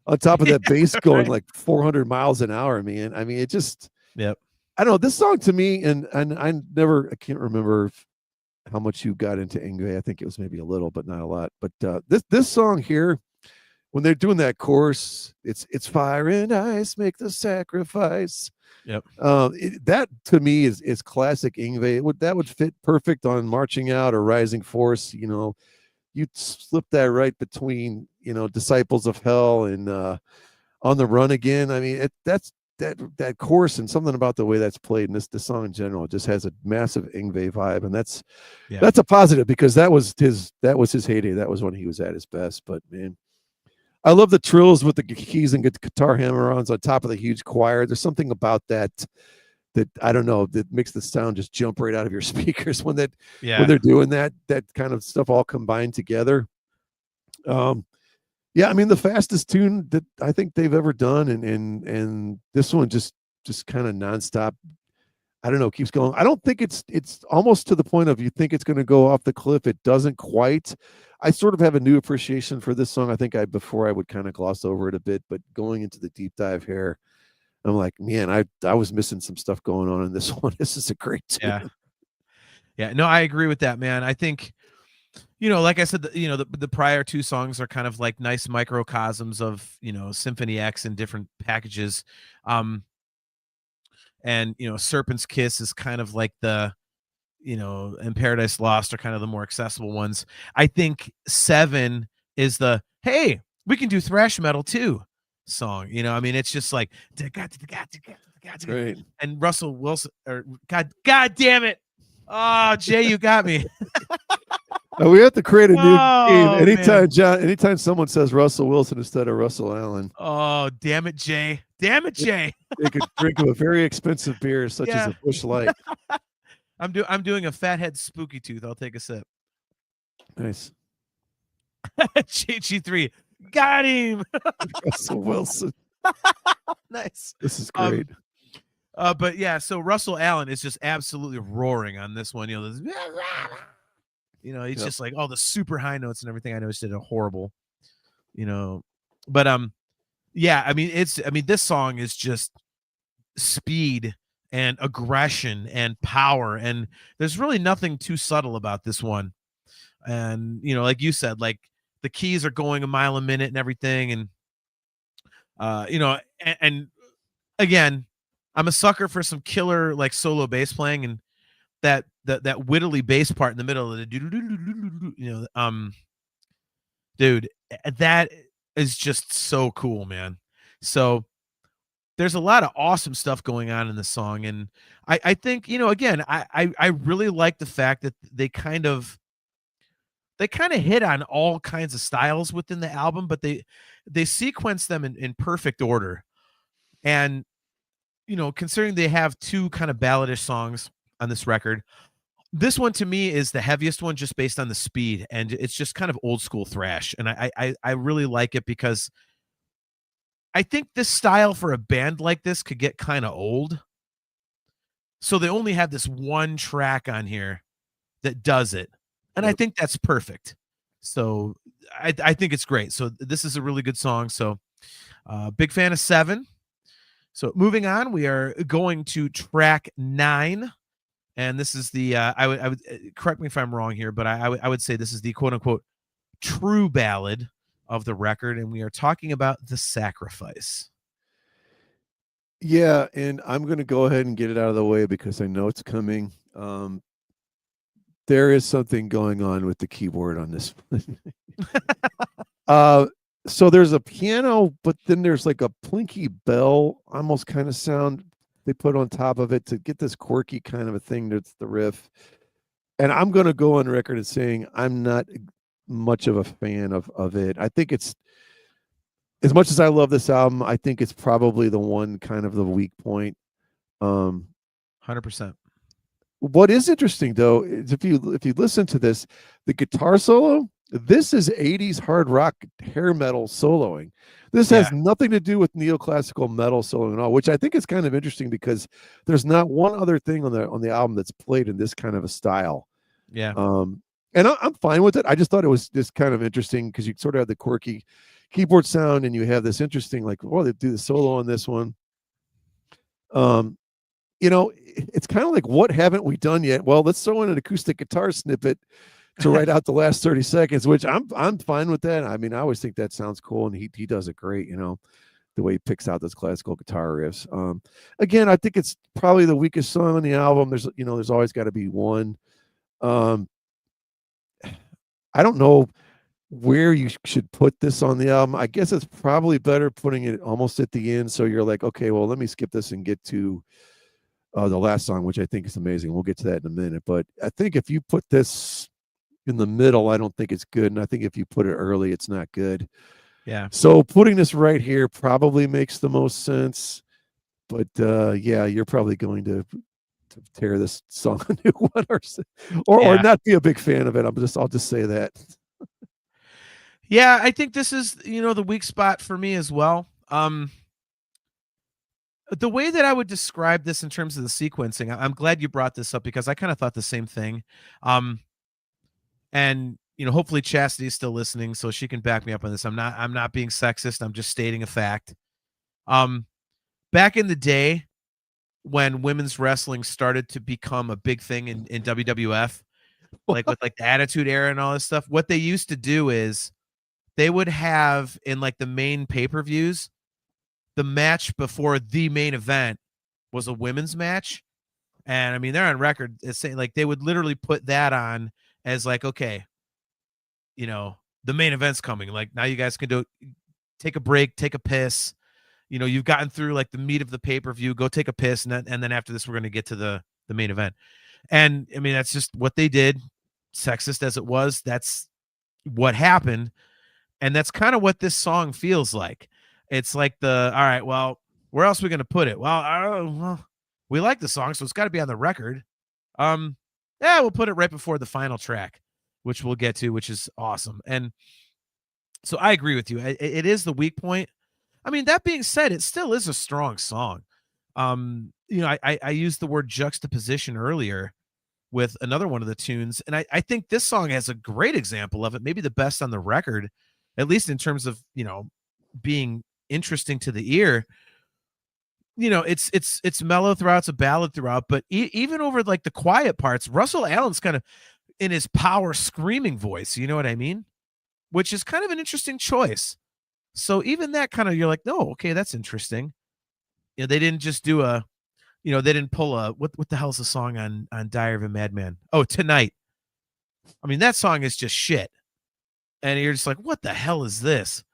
On top of that bass going like 400 miles an hour, man. I mean, it just, yep. I don't know, this song to me, and I can't remember how much you got into Yngwie. I think it was maybe a little, but not a lot. But this song here, when they're doing that chorus, it's fire and ice make the sacrifice. Yep. That to me is classic Yngwie. That would fit perfect on Marching Out or Rising Force. You'd slip that right between Disciples of Hell and On the Run Again. I mean, that's that chorus and something about the way that's played, and the song in general just has a massive Yngwie vibe, and that's a positive, because that was his heyday. That was when he was at his best. But man, I love the trills with the keys and guitar hammer-ons on top of the huge choir. There's something about that I don't know, that makes the sound just jump right out of your speakers when they're doing that kind of stuff all combined together. Yeah, I mean, the fastest tune that I think they've ever done, and this one just kind of nonstop. I don't know, keeps going. I don't think it's almost to the point of you think it's going to go off the cliff. It doesn't quite. I sort of have a new appreciation for this song. I think before I would kind of gloss over it a bit, but going into the deep dive here, I'm like, man, I was missing some stuff going on in this one. This is a great tune. Yeah. No, I agree with that, man. I think, like I said, the prior two songs are kind of like nice microcosms of, Symphony X in different packages. And, Serpent's Kiss is kind of like and Paradise Lost are kind of the more accessible ones. I think 7 is hey, we can do thrash metal too song. I mean, it's just like, Right. And Russell Wilson, or God damn it. Oh, Jay, you got me. We have to create a new game. Man. Anytime someone says Russell Wilson instead of Russell Allen. Oh, damn it, Jay. Damn it, Jay. They could drink a very expensive beer such as a Busch Light. I'm doing a Fathead Spooky Tooth. I'll take a sip. Nice. GG3. Got him. Russell Wilson. Nice. This is great. But yeah, so Russell Allen is just absolutely roaring on this one. He's just like all the super high notes and everything. I know he did a horrible, but yeah, I mean, this song is just speed and aggression and power, and there's really nothing too subtle about this one. And like you said, like the keys are going a mile a minute and everything, and and again, I'm a sucker for some killer like solo bass playing, and that wittly bass part in the middle of the dude, that is just so cool, man. So there's a lot of awesome stuff going on in the song, and I think again, I really like the fact that they kind of hit on all kinds of styles within the album, but they sequence them in perfect order. And considering they have two kind of balladish songs on this record, this one to me is the heaviest one just based on the speed, and it's just kind of old school thrash. And I really like it because I think this style for a band like this could get kind of old. So they only have this one track on here that does it. And I think that's perfect. So I think it's great. So this is a really good song. So big fan of 7. So moving on, we are going to track 9. And this is the, I would correct me if I'm wrong here, but I would say this is the quote unquote true ballad of the record. And we are talking about The Sacrifice. Yeah. And I'm going to go ahead and get it out of the way because I know it's coming. There is something going on with the keyboard on this one. So there's a piano, but then there's like a plinky bell almost kind of sound they put on top of it to get this quirky kind of a thing. That's the riff. And I'm going to go on record as saying I'm not much of a fan of it. I think it's, as much as I love this album, I think it's probably the one kind of the weak point. 100%. What is interesting though is if you listen to this, the guitar solo, this is 80s hard rock hair metal soloing. This has nothing to do with neoclassical metal soloing at all, which I think is kind of interesting because there's not one other thing on the album that's played in this kind of a style. Yeah. And I'm fine with it. I just thought it was just kind of interesting because you sort of have the quirky keyboard sound and you have this interesting, like, oh, they do the solo on this one. It's kind of like, what haven't we done yet? Well, let's throw in an acoustic guitar snippet to write out the last 30 seconds, which I'm fine with that. I mean, I always think that sounds cool, and he does it great, the way he picks out those classical guitar riffs. Again, I think it's probably the weakest song on the album. There's always got to be one. I don't know where you should put this on the album. I guess it's probably better putting it almost at the end, so you're like, okay, well, let me skip this and get to the last song, which I think is amazing. We'll get to that in a minute. But I think if you put this in the middle, I don't think it's good, and I think if you put it early, it's not good. Yeah. So putting this right here probably makes the most sense. But yeah, you're probably going to tear this song a new one, or not be a big fan of it. I'll just say that. Yeah, I think this is, the weak spot for me as well. The way that I would describe this in terms of the sequencing, I'm glad you brought this up because I kind of thought the same thing. And hopefully Chastity is still listening, so she can back me up on this. I'm not being sexist. I'm just stating a fact. Back in the day, when women's wrestling started to become a big thing in WWF, like with like the Attitude Era and all this stuff, what they used to do is they would have in like the main pay-per-views, the match before the main event was a women's match. And I mean, they're on record as saying like they would literally put that on as like, okay, the main event's coming. Like now you guys can take a break, take a piss. You've gotten through like the meat of the pay-per-view, go take a piss. And then after this, we're going to get to the main event. And I mean, that's just what they did. Sexist as it was, that's what happened. And that's kind of what this song feels like. It's like all right, well, where else are we going to put it? Well, we like the song, so it's got to be on the record. Yeah, we'll put it right before the final track, which we'll get to, which is awesome. And so I agree with you. It is the weak point. I mean, that being said, it still is a strong song. I used the word juxtaposition earlier with another one of the tunes, and I think this song has a great example of it, maybe the best on the record, at least in terms of, being interesting to the ear. It's mellow throughout, it's a ballad throughout, but even over like the quiet parts, Russell Allen's kind of in his power screaming voice, you know what I mean? Which is kind of an interesting choice. So even that kind of, you're like, no, okay, that's interesting. They didn't just do they didn't pull what the hell's the song on Diary of a Madman? Oh, Tonight. I mean, that song is just shit. And you're just like, what the hell is this?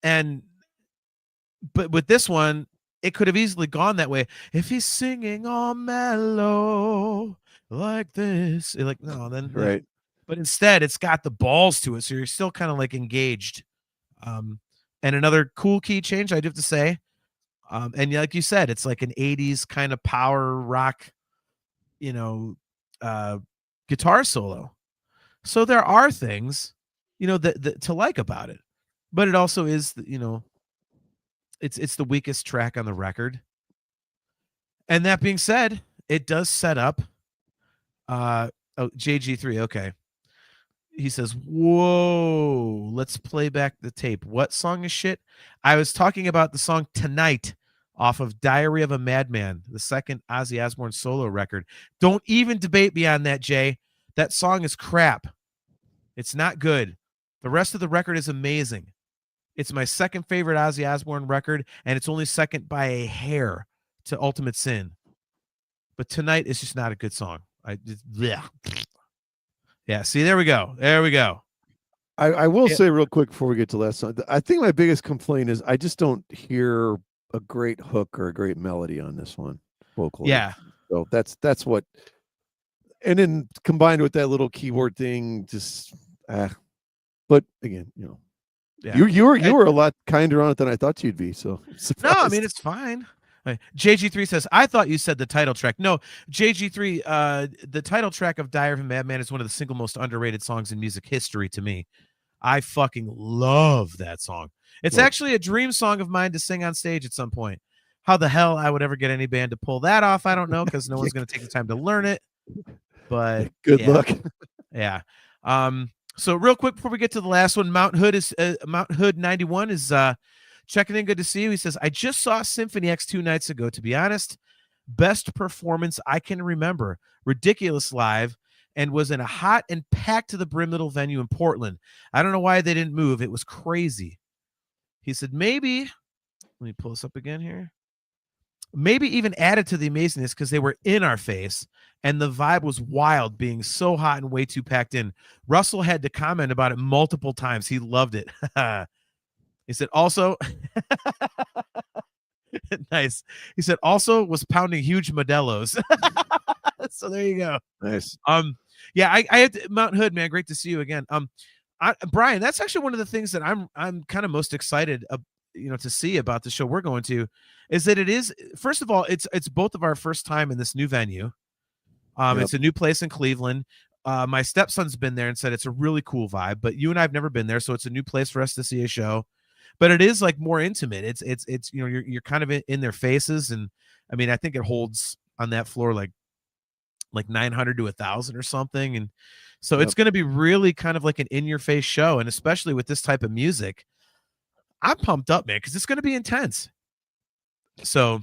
But with this one, it could have easily gone that way. If he's singing all mellow like this, you're like, no, then right. But instead, it's got the balls to it, so you're still kind of like engaged. And another cool key change, I do have to say. And like you said, it's like an 80s kind of power rock, guitar solo. So there are things, that to like about it, but it also is, it's the weakest track on the record. And that being said, it does set up, JG3. Okay. He says, whoa, let's play back the tape. What song is shit? I was talking about the song Tonight off of Diary of a Madman, the second Ozzy Osbourne solo record. Don't even debate me on that, Jay. That song is crap. It's not good. The rest of the record is amazing. It's my second favorite Ozzy Osbourne record, and it's only second by a hair to Ultimate Sin. But Tonight is just not a good song. Yeah, see, there we go. I will say real quick before we get to the last song, I think my biggest complaint is I just don't hear a great hook or a great melody on this one vocally. Yeah. So that's what, and then combined with that little keyboard thing, just but again, yeah. you were a lot kinder on it than I thought you'd be. So no, I mean, it's fine. JG3 says, I thought you said the title track. No, JG3, the title track of Diary of a Madman is one of the single most underrated songs in music history to me. I fucking love that song. It's actually a dream song of mine to sing on stage at some point. How the hell I would ever get any band to pull that off, I don't know, because no one's going to take the time to learn it. But good luck. Yeah. So real quick before we get to the last one, Mount Hood 91 is checking in. Good to see you. He says, I just saw Symphony X 2 nights ago. To be honest, best performance I can remember. Ridiculous live, and was in a hot and packed to the brim little venue in Portland. I don't know why they didn't move. It was crazy. He said, maybe, let me pull this up again here. maybe even added to the amazingness because they were in our face and the vibe was wild, being so hot and way too packed in. Russell had to comment about it multiple times. He loved it. He said also, nice. He said also was pounding huge Modelo's. So there you go. Nice. Yeah, I had Mount Hood, man. Great to see you again. Brian, that's actually one of the things that I'm kind of most excited, to see about the show we're going to, is that it is, first of all, it's both of our first time in this new venue. It's a new place in Cleveland. My stepson's been there and said it's a really cool vibe, but you and I have never been there, so it's a new place for us to see a show. But it is like more intimate. It's you're kind of in their faces, and I mean I think it holds on that floor like 900 to 1,000 or something, and so it's going to be really kind of like an in-your-face show, and especially with this type of music, I'm pumped up, man, because it's going to be intense. So.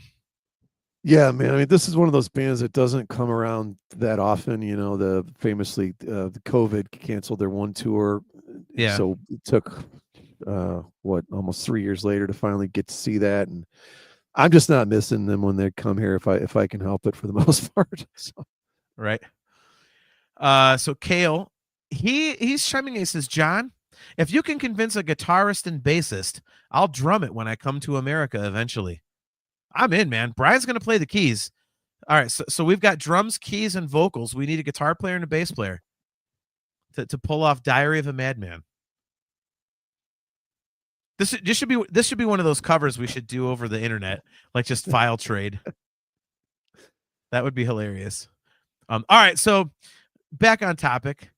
Yeah, man. I mean, this is one of those bands that doesn't come around that often. The famously the COVID canceled their one tour. Yeah. So it took almost 3 years later to finally get to see that, and I'm just not missing them when they come here if I can help it for the most part. So. Right. So Kale, he's chiming in. He says, John, if you can convince a guitarist and bassist, I'll drum it when I come to America eventually. I'm in, man. Brian's going to play the keys. All right. So we've got drums, keys, and vocals. We need a guitar player and a bass player to pull off Diary of a Madman. This should be one of those covers we should do over the internet, like just file trade. That would be hilarious. All right. So back on topic.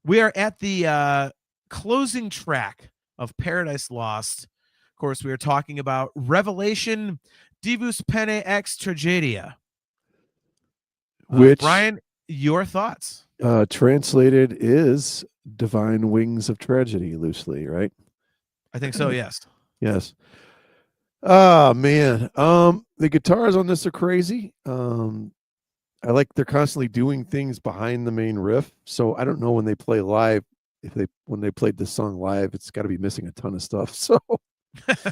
We are at the closing track of Paradise Lost. Of course, we are talking about Revelation Divus Pene Ex Tragedia. Which, Brian, your thoughts? Translated is Divine Wings of Tragedy, loosely, right? I think so, yes. Yes. Oh, man. The guitars on this are crazy. I like they're constantly doing things behind the main riff. So I don't know when they play live, when they played this song live, it's got to be missing a ton of stuff. So.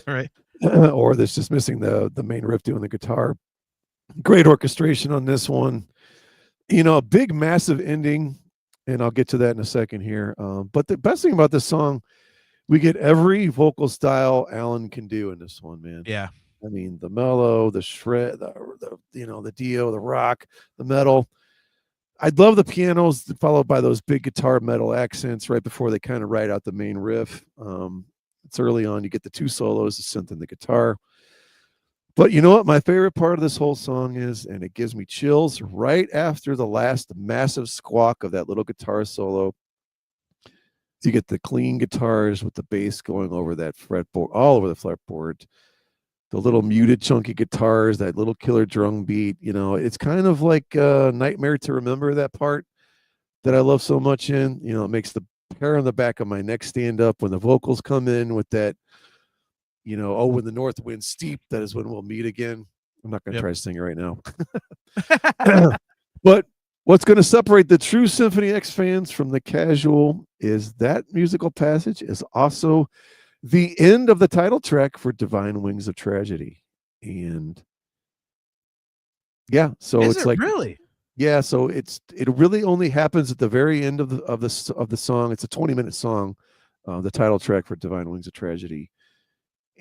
Right. Or there's just missing the main riff doing the guitar. Great orchestration on this one. A big massive ending, and I'll get to that in a second here. But the best thing about this song, we get every vocal style Alan can do in this one, man. Yeah. I mean, the mellow, the shred, the Dio, the rock, the metal. I love the pianos followed by those big guitar metal accents right before they kind of ride out the main riff. It's early on. You get the two solos, the synth and the guitar. But you know what? My favorite part of this whole song is, and it gives me chills, right after the last massive squawk of that little guitar solo, you get the clean guitars with the bass going over that fretboard, all over the fretboard. The little muted, chunky guitars, that little killer drum beat. It's kind of like Nightmare to Remember, that part that I love so much in. It makes the hair on the back of my neck stand up when the vocals come in with that, when the north wind steep, that is when we'll meet again. I'm not going to try to sing it right now. But what's going to separate the true Symphony X fans from the casual is that musical passage is also the end of the title track for Divine Wings of Tragedy. And yeah, so is it's it like really. Yeah, so it really only happens at the very end of the song. It's a 20-minute song, the title track for Divine Wings of Tragedy,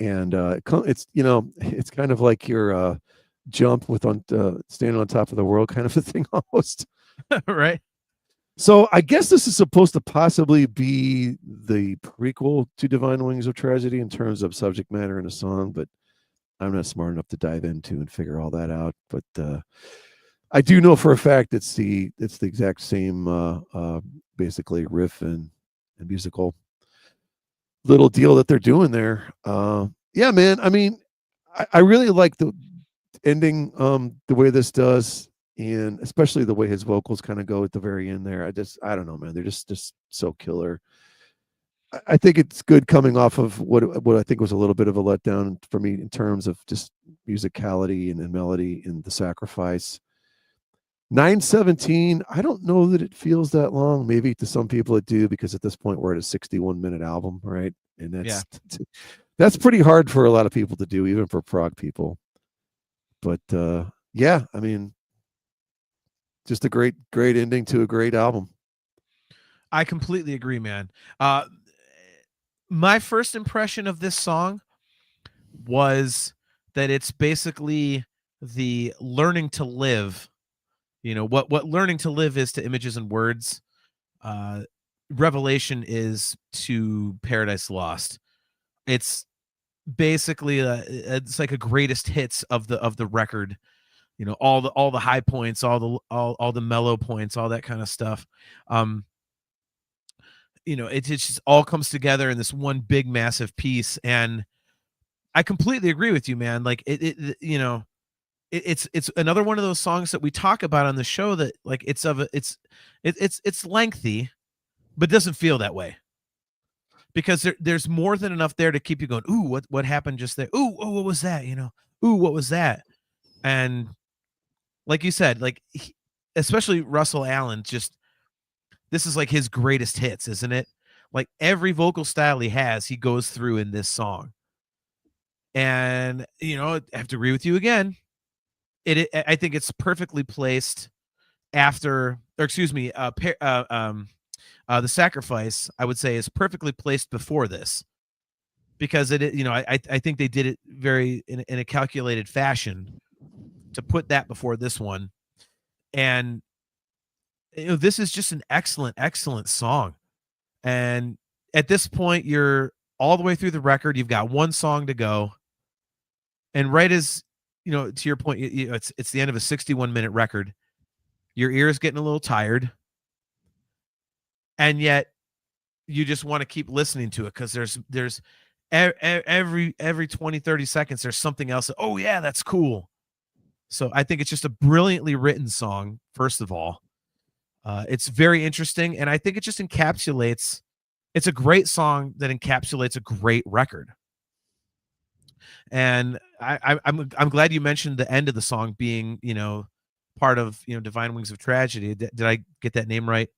and it's kind of like your jump with standing on top of the world kind of a thing almost. Right. So I guess this is supposed to possibly be the prequel to Divine Wings of Tragedy in terms of subject matter in a song, but I'm not smart enough to dive into and figure all that out. But I do know for a fact it's the exact same basically riff and musical little deal that they're doing there. Yeah, man. I mean, I really like the ending the way this does, and especially the way his vocals kind of go at the very end there. I don't know, man. They're just so killer. I think it's good coming off of what I think was a little bit of a letdown for me in terms of just musicality and melody and the sacrifice. 9:17, I don't know that it feels that long. Maybe to some people it do, because at this point we're at a 61-minute album, right? And that's pretty hard for a lot of people to do, even for prog people. But yeah, I mean, just a great ending to a great album. I completely agree, man. My first impression of this song was that it's basically the learning to live. You know, what learning to live is to images and words. Revelation is to Paradise Lost. It's basically it's like a greatest hits of the record. You know, all the high points, all the mellow points, all that kind of stuff. You know, it just all comes together in this one big massive piece. And I completely agree with you, man. Like you know, it's another one of those songs that we talk about on the show that like it's lengthy, but doesn't feel that way because there's more than enough there to keep you going. Ooh, what happened just there? Ooh, oh, what was that? You know, ooh, what was that? And like you said, like especially Russell Allen, just this is like his greatest hits, isn't it? Like every vocal style he has, he goes through in this song. And you know, I have to agree with you again. I think it's perfectly placed after, or excuse me, the Sacrifice. I would say is perfectly placed before this, because you know, I think they did it very in a calculated fashion to put that before this one, and you know, this is just an excellent song. And at this point, you're all the way through the record. You've got one song to go, and right as you know, to your point, you know, it's the end of a 61-minute record. Your ear is getting a little tired, and yet you just want to keep listening to it because there's every 20, 30 seconds there's something else that, oh yeah, that's cool. So I think it's just a brilliantly written song. First of all, it's very interesting, and I think it just encapsulates. It's a great song that encapsulates a great record. And I'm glad you mentioned the end of the song being, you know, part of, you know, Divine Wings of Tragedy. Did I get that name right?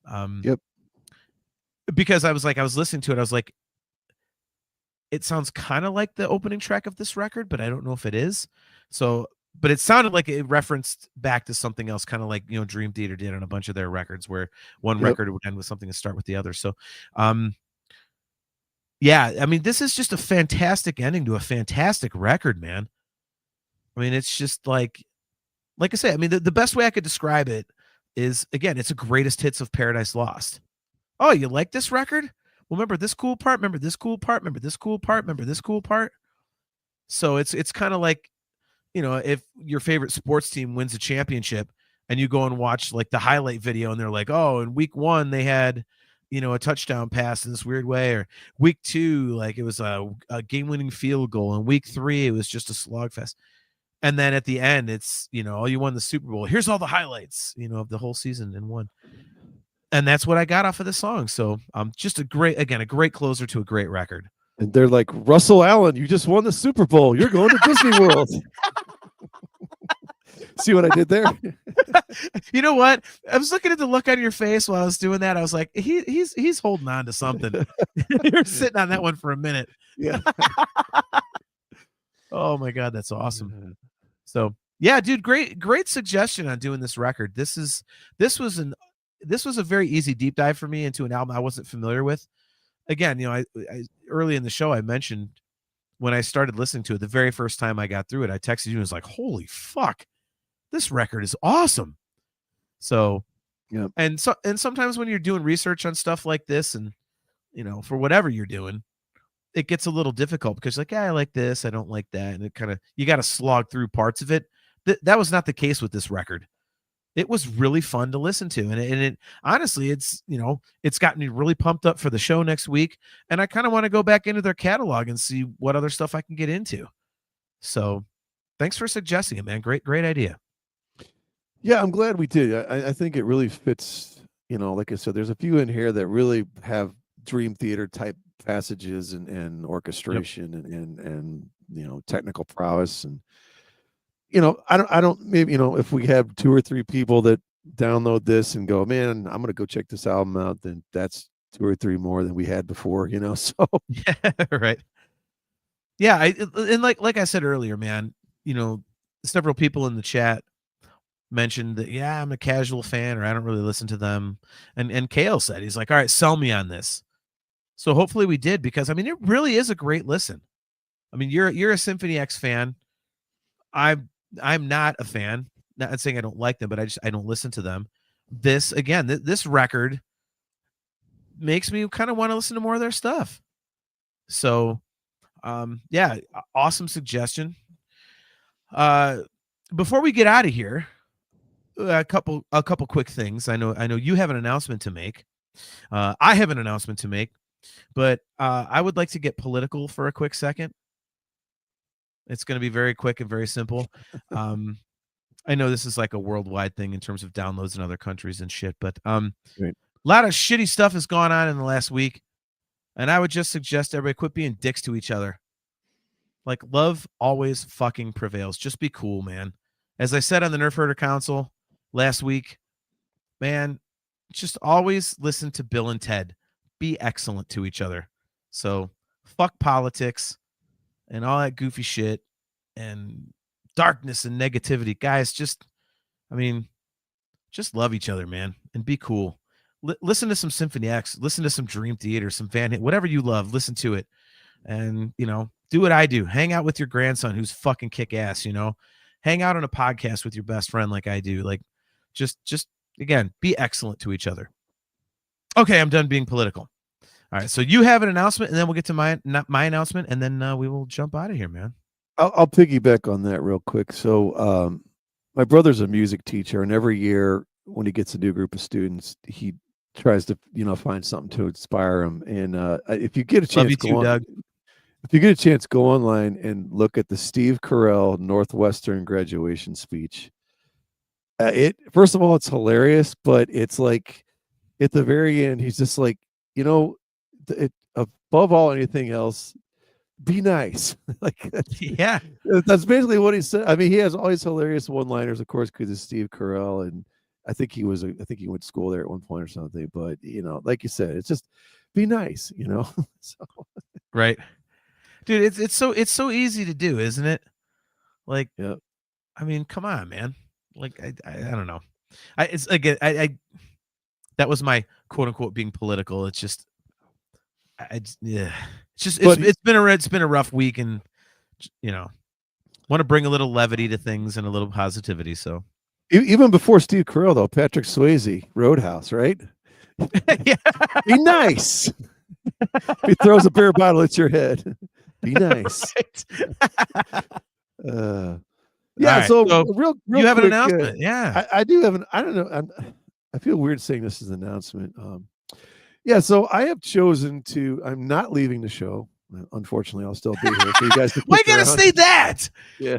Yep. Because I was listening to it, I was like, it sounds kind of like the opening track of this record, but I don't know if it is. So, but it sounded like it referenced back to something else, kind of like, you know, Dream Theater did on a bunch of their records, where one record would end with something to start with the other. So, yeah, I mean, this is just a fantastic ending to a fantastic record, man. I mean, it's just like I say, I mean, the best way I could describe it is, again, it's a greatest hits of Paradise Lost. Oh, you like this record? Well, remember this cool part? Remember this cool part? Remember this cool part? Remember this cool part? So it's kind of like, you know, if your favorite sports team wins a championship and you go and watch like the highlight video and they're like, oh, in week 1 they had, you know, a touchdown pass in this weird way, or week 2, like it was a game-winning field goal, and week 3 it was just a slogfest. And then at the end, it's, you know, oh, you won the Super Bowl. Here's all the highlights, you know, of the whole season in one. And that's what I got off of the song. So just a great closer to a great record. And they're like, Russell Allen, you just won the Super Bowl. You're going to Disney World. See what I did there? You know what? I was looking at the look on your face while I was doing that. I was like, he's holding on to something. You're sitting on that one for a minute. Yeah. Oh my God, that's awesome. So yeah, dude, great suggestion on doing this record. This was a very easy deep dive for me into an album I wasn't familiar with. Again, you know, I early in the show I mentioned when I started listening to it, the very first time I got through it, I texted you and was like, holy fuck, this record is awesome. So, yeah. And sometimes when you're doing research on stuff like this, and, you know, for whatever you're doing, it gets a little difficult because like, yeah, I like this, I don't like that. And it kind of, you got to slog through parts of it. That was not the case with this record. It was really fun to listen to. And it honestly, it's, you know, it's gotten me really pumped up for the show next week. And I kind of want to go back into their catalog and see what other stuff I can get into. So thanks for suggesting it, man. Great idea. Yeah, I'm glad we did. I think it really fits, you know, like I said, there's a few in here that really have Dream Theater type passages and orchestration. Yep. and you know, technical prowess. And you know, I don't maybe, you know, if we have 2 or 3 people that download this and go, man, I'm going to go check this album out, then that's 2 or 3 more than we had before, you know? So yeah, right. Yeah. And like I said earlier, man, you know, several people in the chat mentioned that, yeah, I'm a casual fan, or I don't really listen to them. And Kale said, he's like, all right, sell me on this. So hopefully we did, because I mean, it really is a great listen. I mean, you're a Symphony X fan. I'm not a fan. Not saying I don't like them, but I don't listen to them. This again, this record makes me kind of want to listen to more of their stuff. So, yeah, awesome suggestion. Before we get out of here, a couple quick things. I know you have an announcement to make. I have an announcement to make, but I would like to get political for a quick second. It's going to be very quick and very simple. I know this is like a worldwide thing in terms of downloads in other countries and shit, but Right. a lot of shitty stuff has gone on in the last week, and I would just suggest everybody quit being dicks to each other. Like, love always fucking prevails. Just be cool, man. As I said on the Nerf Herder Council last week, man, just always listen to Bill and Ted. Be excellent to each other. So fuck politics and all that goofy shit and darkness and negativity. Guys, just love each other, man, and be cool. Listen to some Symphony X, listen to some Dream Theater, some Van Halen, whatever you love, listen to it. And, do what I do. Hang out with your grandson who's fucking kick ass, hang out on a podcast with your best friend like I do. Like, just again, be excellent to each other. Okay, I'm done being political. All right, so you have an announcement, and then we'll get to my announcement, and then we will jump out of here, man. I'll piggyback on that real quick. So my brother's a music teacher, and every year when he gets a new group of students, he tries to find something to inspire them. And if you get a chance, love you too, Doug. If you get a chance, go online and look at the Steve Carell Northwestern graduation speech. First of all, it's hilarious, but it's like at the very end, he's just like, above all anything else, be nice. Like, yeah, that's basically what he said. I mean, he has all these hilarious one-liners, of course, because it's Steve Carell, and I think he went to school there at one point or something. But like you said, it's just be nice, So. Right, dude. It's so easy to do, isn't it? Like, yeah. I mean, come on, man. Like, I don't know. It's again, that was my quote unquote being political. It's just, it's been a rough week, and want to bring a little levity to things and a little positivity. So even before Steve Carell, though, Patrick Swayze, Roadhouse, right? Yeah. Be nice. He throws a beer bottle at your head. Be nice. Right. Yeah. Right, So real you have quick, an announcement. Yeah, I do have I don't know. I feel weird saying this as an announcement. Yeah. So I have chosen to. I'm not leaving the show. Unfortunately, I'll still be here. So you guys. Why you gotta say that? Yeah.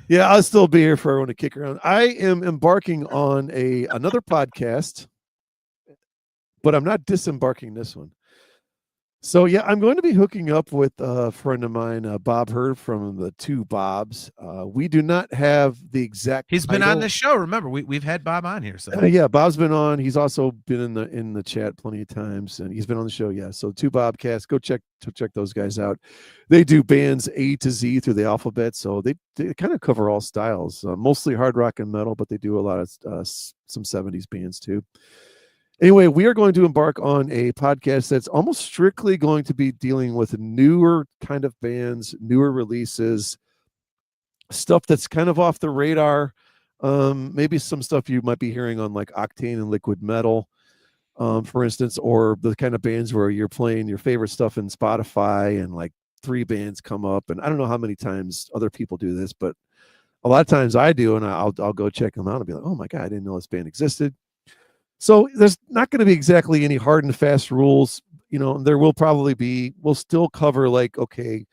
Yeah, I'll still be here for everyone to kick around. I am embarking on another podcast, but I'm not disembarking this one. So yeah, I'm going to be hooking up with a friend of mine, Bob Hurd from the Two Bobs. We do not have the exact. He's been on the show. Remember, we've had Bob on here. So yeah, Bob's been on. He's also been in the chat plenty of times, and he's been on the show. Yeah, so Two Bobcasts. Go check those guys out. They do bands A to Z through the alphabet, so they kind of cover all styles, mostly hard rock and metal, but they do a lot of some 70s bands too. Anyway, we are going to embark on a podcast that's almost strictly going to be dealing with newer kind of bands, newer releases, stuff that's kind of off the radar. Maybe some stuff you might be hearing on like Octane and Liquid Metal, for instance, or the kind of bands where you're playing your favorite stuff in Spotify and like 3 bands come up. And I don't know how many times other people do this, but a lot of times I do, and I'll go check them out and be like, oh my God, I didn't know this band existed. So there's not going to be exactly any hard and fast rules. There will probably be, we'll still cover like, okay,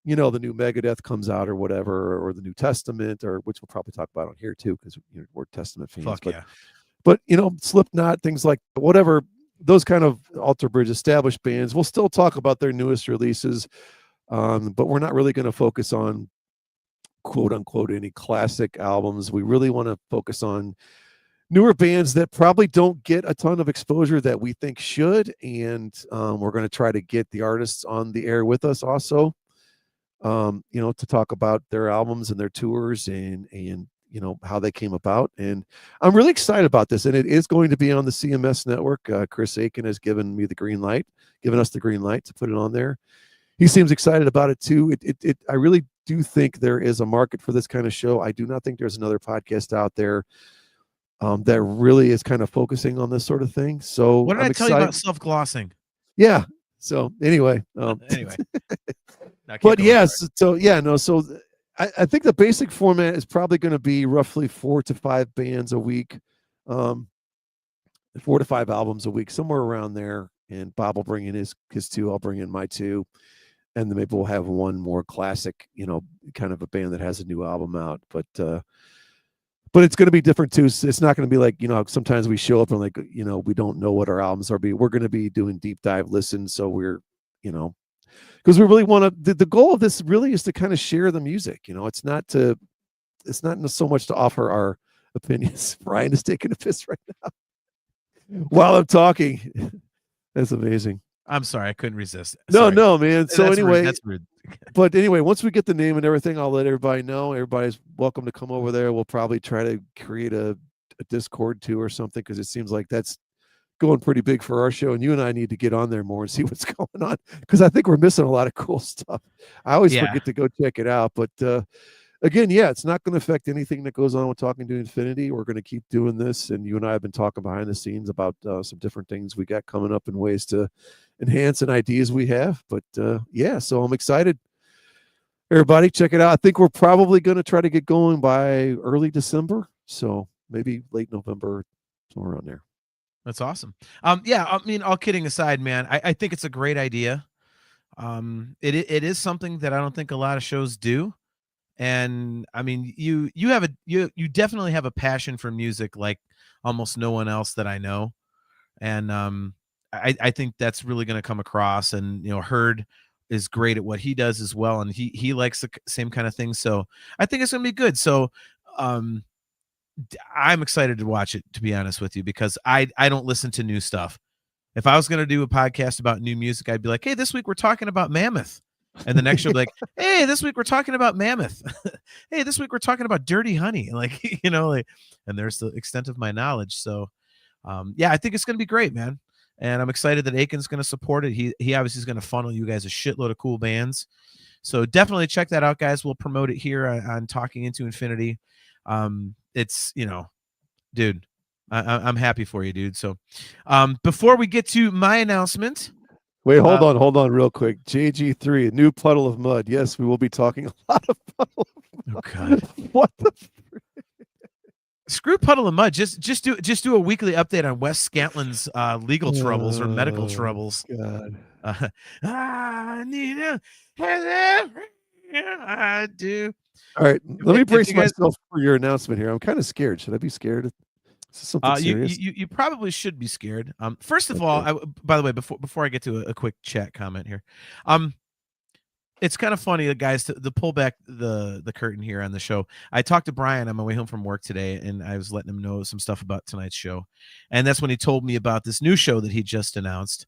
the new Megadeth comes out or whatever, or the New Testament, or which we'll probably talk about on here too, because we're Testament fans. Fuck yeah. But Slipknot, things like whatever, those kind of Alter Bridge established bands, we'll still talk about their newest releases. But we're not really going to focus on quote unquote any classic albums. We really want to focus on newer bands that probably don't get a ton of exposure that we think should, and we're going to try to get the artists on the air with us also. to talk about their albums and their tours and how they came about. And I'm really excited about this. And it is going to be on the CMS network. Chris Aiken has given us the green light to put it on there. He seems excited about it too. I really do think there is a market for this kind of show. I do not think there's another podcast out there that really is kind of focusing on this sort of thing. So what did I'm I tell you about self-glossing? Yeah. So anyway, anyway, but yes. So yeah, no. So I think the basic format is probably going to be roughly 4 to 5 bands a week, 4 to 5 albums a week, somewhere around there. And Bob will bring in his 2. I'll bring in my 2. And then maybe we'll have one more classic, kind of a band that has a new album out. But it's going to be different too. It's not going to be like, sometimes we show up and like, we don't know what our albums are. We're going to be doing deep dive listens. So we're, because we really want to, the goal of this really is to kind of share the music. It's not so much to offer our opinions. Brian is taking a piss right now while I'm talking. That's amazing. I'm sorry, I couldn't resist. No, man. So that's anyway, rude. That's rude. But anyway, once we get the name and everything, I'll let everybody know. Everybody's welcome to come over there. We'll probably try to create a Discord too or something, because it seems like that's going pretty big for our show. And you and I need to get on there more and see what's going on, because I think we're missing a lot of cool stuff. I always forget to go check it out. But again, it's not going to affect anything that goes on with Talking to Infinity. We're going to keep doing this. And you and I have been talking behind the scenes about some different things we got coming up and ways to enhance and ideas we have. But so I'm excited. Everybody check it out. I think we're probably going to try to get going by early December. So maybe late November, somewhere around there. That's awesome. I mean, all kidding aside, man, I think it's a great idea. It is something that I don't think a lot of shows do. And I mean, you definitely have a passion for music like almost no one else that I know. And I think that's really going to come across. And Herd is great at what he does as well, and he likes the same kind of thing. So I think it's going to be good. So I'm excited to watch it, to be honest with you, because I don't listen to new stuff. If I was going to do a podcast about new music, I'd be like, hey, this week we're talking about Mammoth. And the next show, be like, hey, this week we're talking about Mammoth. Hey, this week we're talking about Dirty Honey. And there's the extent of my knowledge. So, I think it's going to be great, man. And I'm excited that Aiken's going to support it. He obviously is going to funnel you guys a shitload of cool bands. So definitely check that out, guys. We'll promote it here on Talking Into Infinity. It's, dude, I'm happy for you, dude. So before we get to my announcement. Wait, hold on real quick. JG3, new puddle of mud. Yes, we will be talking a lot of puddle of mud. Oh, God. What the Screw Puddle of Mud. Just do a weekly update on Wes Scantlin's legal troubles or medical troubles. God. I need a I do. All right, let me brace myself for your announcement here. I'm kind of scared. Should I be scared? Is this something serious? You probably should be scared. First of all, by the way, before I get to a quick chat comment here, it's kind of funny, guys, to pull back the curtain here on the show. I talked to Brian on my way home from work today, and I was letting him know some stuff about tonight's show. And that's when he told me about this new show that he just announced.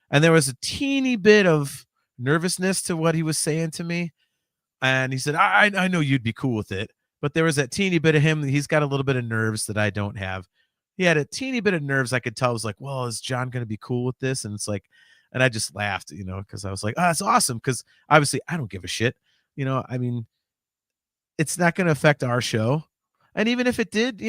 And there was a teeny bit of nervousness to what he was saying to me. And he said, I know you'd be cool with it. But there was that teeny bit of him. He's got a little bit of nerves that I don't have. He had a teeny bit of nerves. I could tell. I was like, well, is John going to be cool with this? And it's like, and I just laughed, because I was like, oh, it's awesome. Because obviously I don't give a shit. I mean, it's not going to affect our show. And even if it did,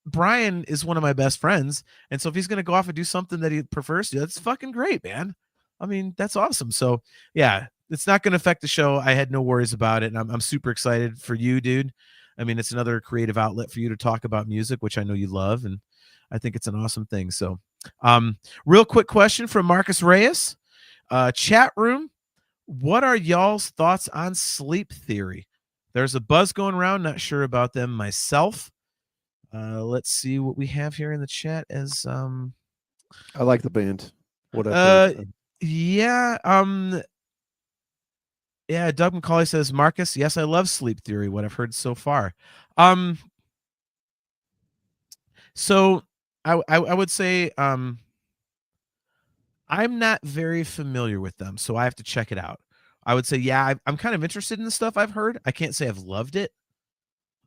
Brian is one of my best friends. And so if he's going to go off and do something that he prefers to, that's fucking great, man. I mean, that's awesome. So yeah, it's not going to affect the show. I had no worries about it. And I'm super excited for you, dude. I mean, it's another creative outlet for you to talk about music, which I know you love. And I think it's an awesome thing. So real quick question from Marcus Reyes, chat room. What are y'all's thoughts on Sleep Theory? There's a buzz going around. Not sure about them myself. Let's see what we have here in the chat as I like the band. Yeah, Doug McCauley says, Marcus, yes, I love Sleep Theory, what I've heard so far. So I would say I'm not very familiar with them, so I have to check it out. I would say, yeah, I'm kind of interested in the stuff I've heard. I can't say I've loved it.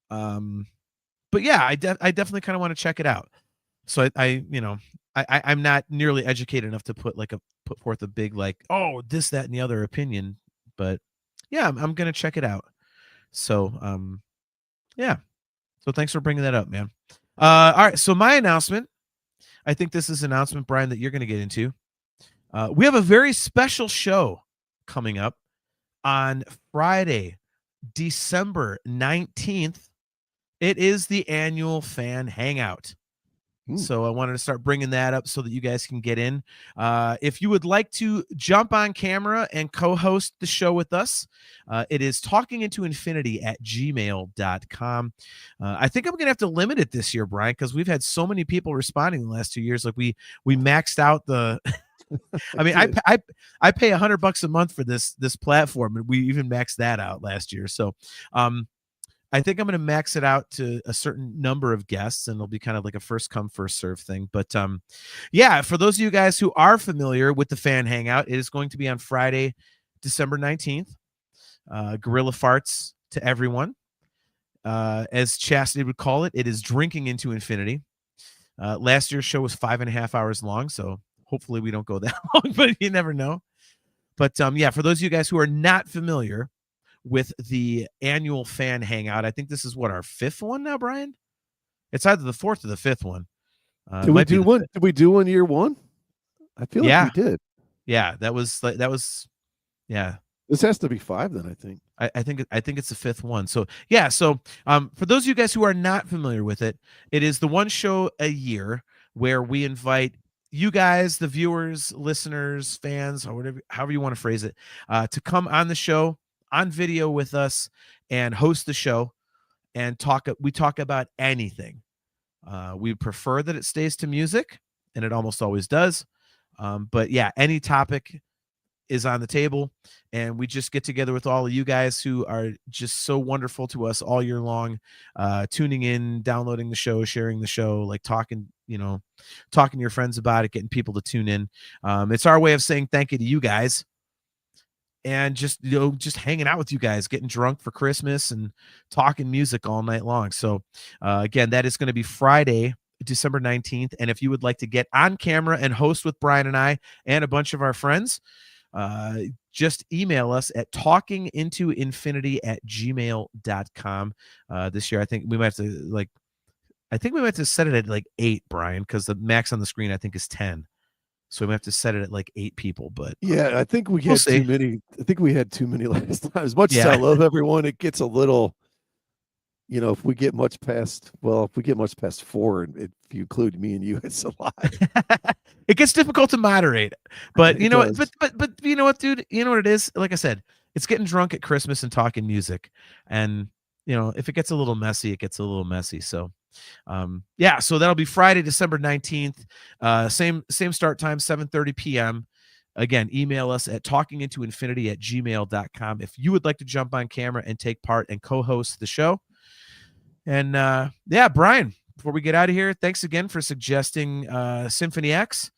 But yeah, I definitely kind of want to check it out. So I'm not nearly educated enough to put forth a big this, that, and the other opinion. But yeah, I'm gonna check it out. So yeah. So thanks for bringing that up, man. All right. So my announcement, I think this is an announcement, Brian, that you're gonna get into. We have a very special show coming up on Friday, December 19th. It is the annual fan hangout. So I wanted to start bringing that up so that you guys can get in. If you would like to jump on camera and co-host the show with us, it is talkingintoinfinity@gmail.com. I think I'm going to have to limit it this year, Brian, because we've had so many people responding the last 2 years. Like we maxed out the I mean, I pay $100 a month for this platform, and we even maxed that out last year. So I think I'm going to max it out to a certain number of guests, and it'll be kind of like a first come, first serve thing. But yeah, for those of you guys who are familiar with the fan hangout, it is going to be on Friday, December 19th. Gorilla farts to everyone. As Chastity would call it, it is drinking into infinity. Last year's show was 5.5 hours long, so hopefully we don't go that long, but you never know. But yeah, for those of you guys who are not familiar with the annual fan hangout, I think this is our 5th one now, Brian. It's either the 4th or the 5th one. Did we do one? Did we do one year one? I feel like we did. Yeah, that was. Yeah. This has to be 5 then, I think. I think it's the 5th one. So yeah. So for those of you guys who are not familiar with it, it is the one show a year where we invite you guys, the viewers, listeners, fans, or however you want to phrase it, to come on the show on video with us and host the show and we talk about anything. We prefer that it stays to music, and it almost always does. But yeah, any topic is on the table, and we just get together with all of you guys who are just so wonderful to us all year long, tuning in, downloading the show, sharing the show, like talking to your friends about it, getting people to tune in. It's our way of saying thank you to you guys. And just hanging out with you guys, getting drunk for Christmas and talking music all night long. So again, that is going to be Friday, December 19th. And if you would like to get on camera and host with Brian and I and a bunch of our friends, just email us at talkingintoinfinity@gmail.com. This year, I think we might have to set it at 8, Brian, because the max on the screen I think is 10. So we have to set it at 8 people, but yeah, I think we had too many. I think we had too many last time. As much as I love everyone, it gets a little, if we get much past 4, if you include me and you, it's a lot. It gets difficult to moderate, but but you know what, dude, you know what it is? Like I said, it's getting drunk at Christmas and talking music, and if it gets a little messy, it gets a little messy. So yeah, so that'll be Friday, December 19th. Same start time, 7:30 p.m. Again, email us at talkingintoinfinity@gmail.com if you would like to jump on camera and take part and co-host the show. And yeah, Brian, before we get out of here, thanks again for suggesting Symphony X.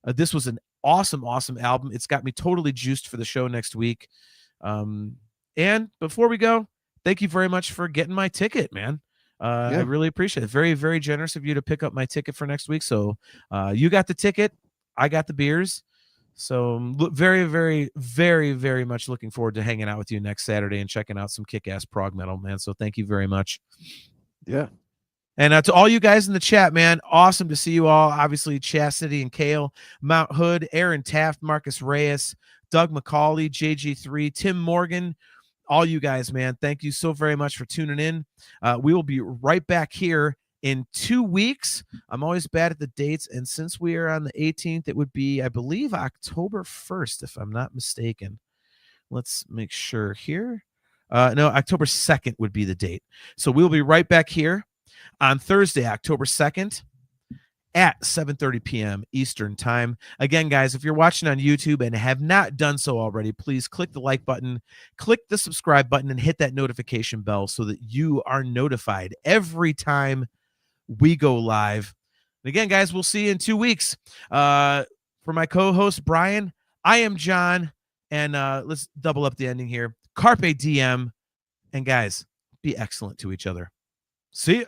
This was an awesome album. It's got me totally juiced for the show next week. And before we go, thank you very much for getting my ticket, man. I really appreciate it. Very, very generous of you to pick up my ticket for next week. So you got the ticket. I got the beers. So very, very, very, very much looking forward to hanging out with you next Saturday and checking out some kick-ass prog metal, man. So thank you very much. Yeah. And to all you guys in the chat, man, awesome to see you all. Obviously, Chastity and Kale, Mount Hood, Aaron Taft, Marcus Reyes, Doug McCauley, JG3, Tim Morgan, all you guys, man, thank you so very much for tuning in. We will be right back here in 2 weeks. I'm always bad at the dates, and since we are on the 18th, it would be, I believe, October 1st, if I'm not mistaken. Let's make sure here. No, October 2nd would be the date. So we'll be right back here on Thursday, October 2nd. At 7:30 p.m. Eastern time. Again, guys, if you're watching on YouTube and have not done so already, please click the like button, click the subscribe button, and hit that notification bell so that you are notified every time we go live. And again, guys, we'll see you in 2 weeks. For my co-host, Brian, I am John, And let's double up the ending here. Carpe diem. And guys, be excellent to each other. See ya.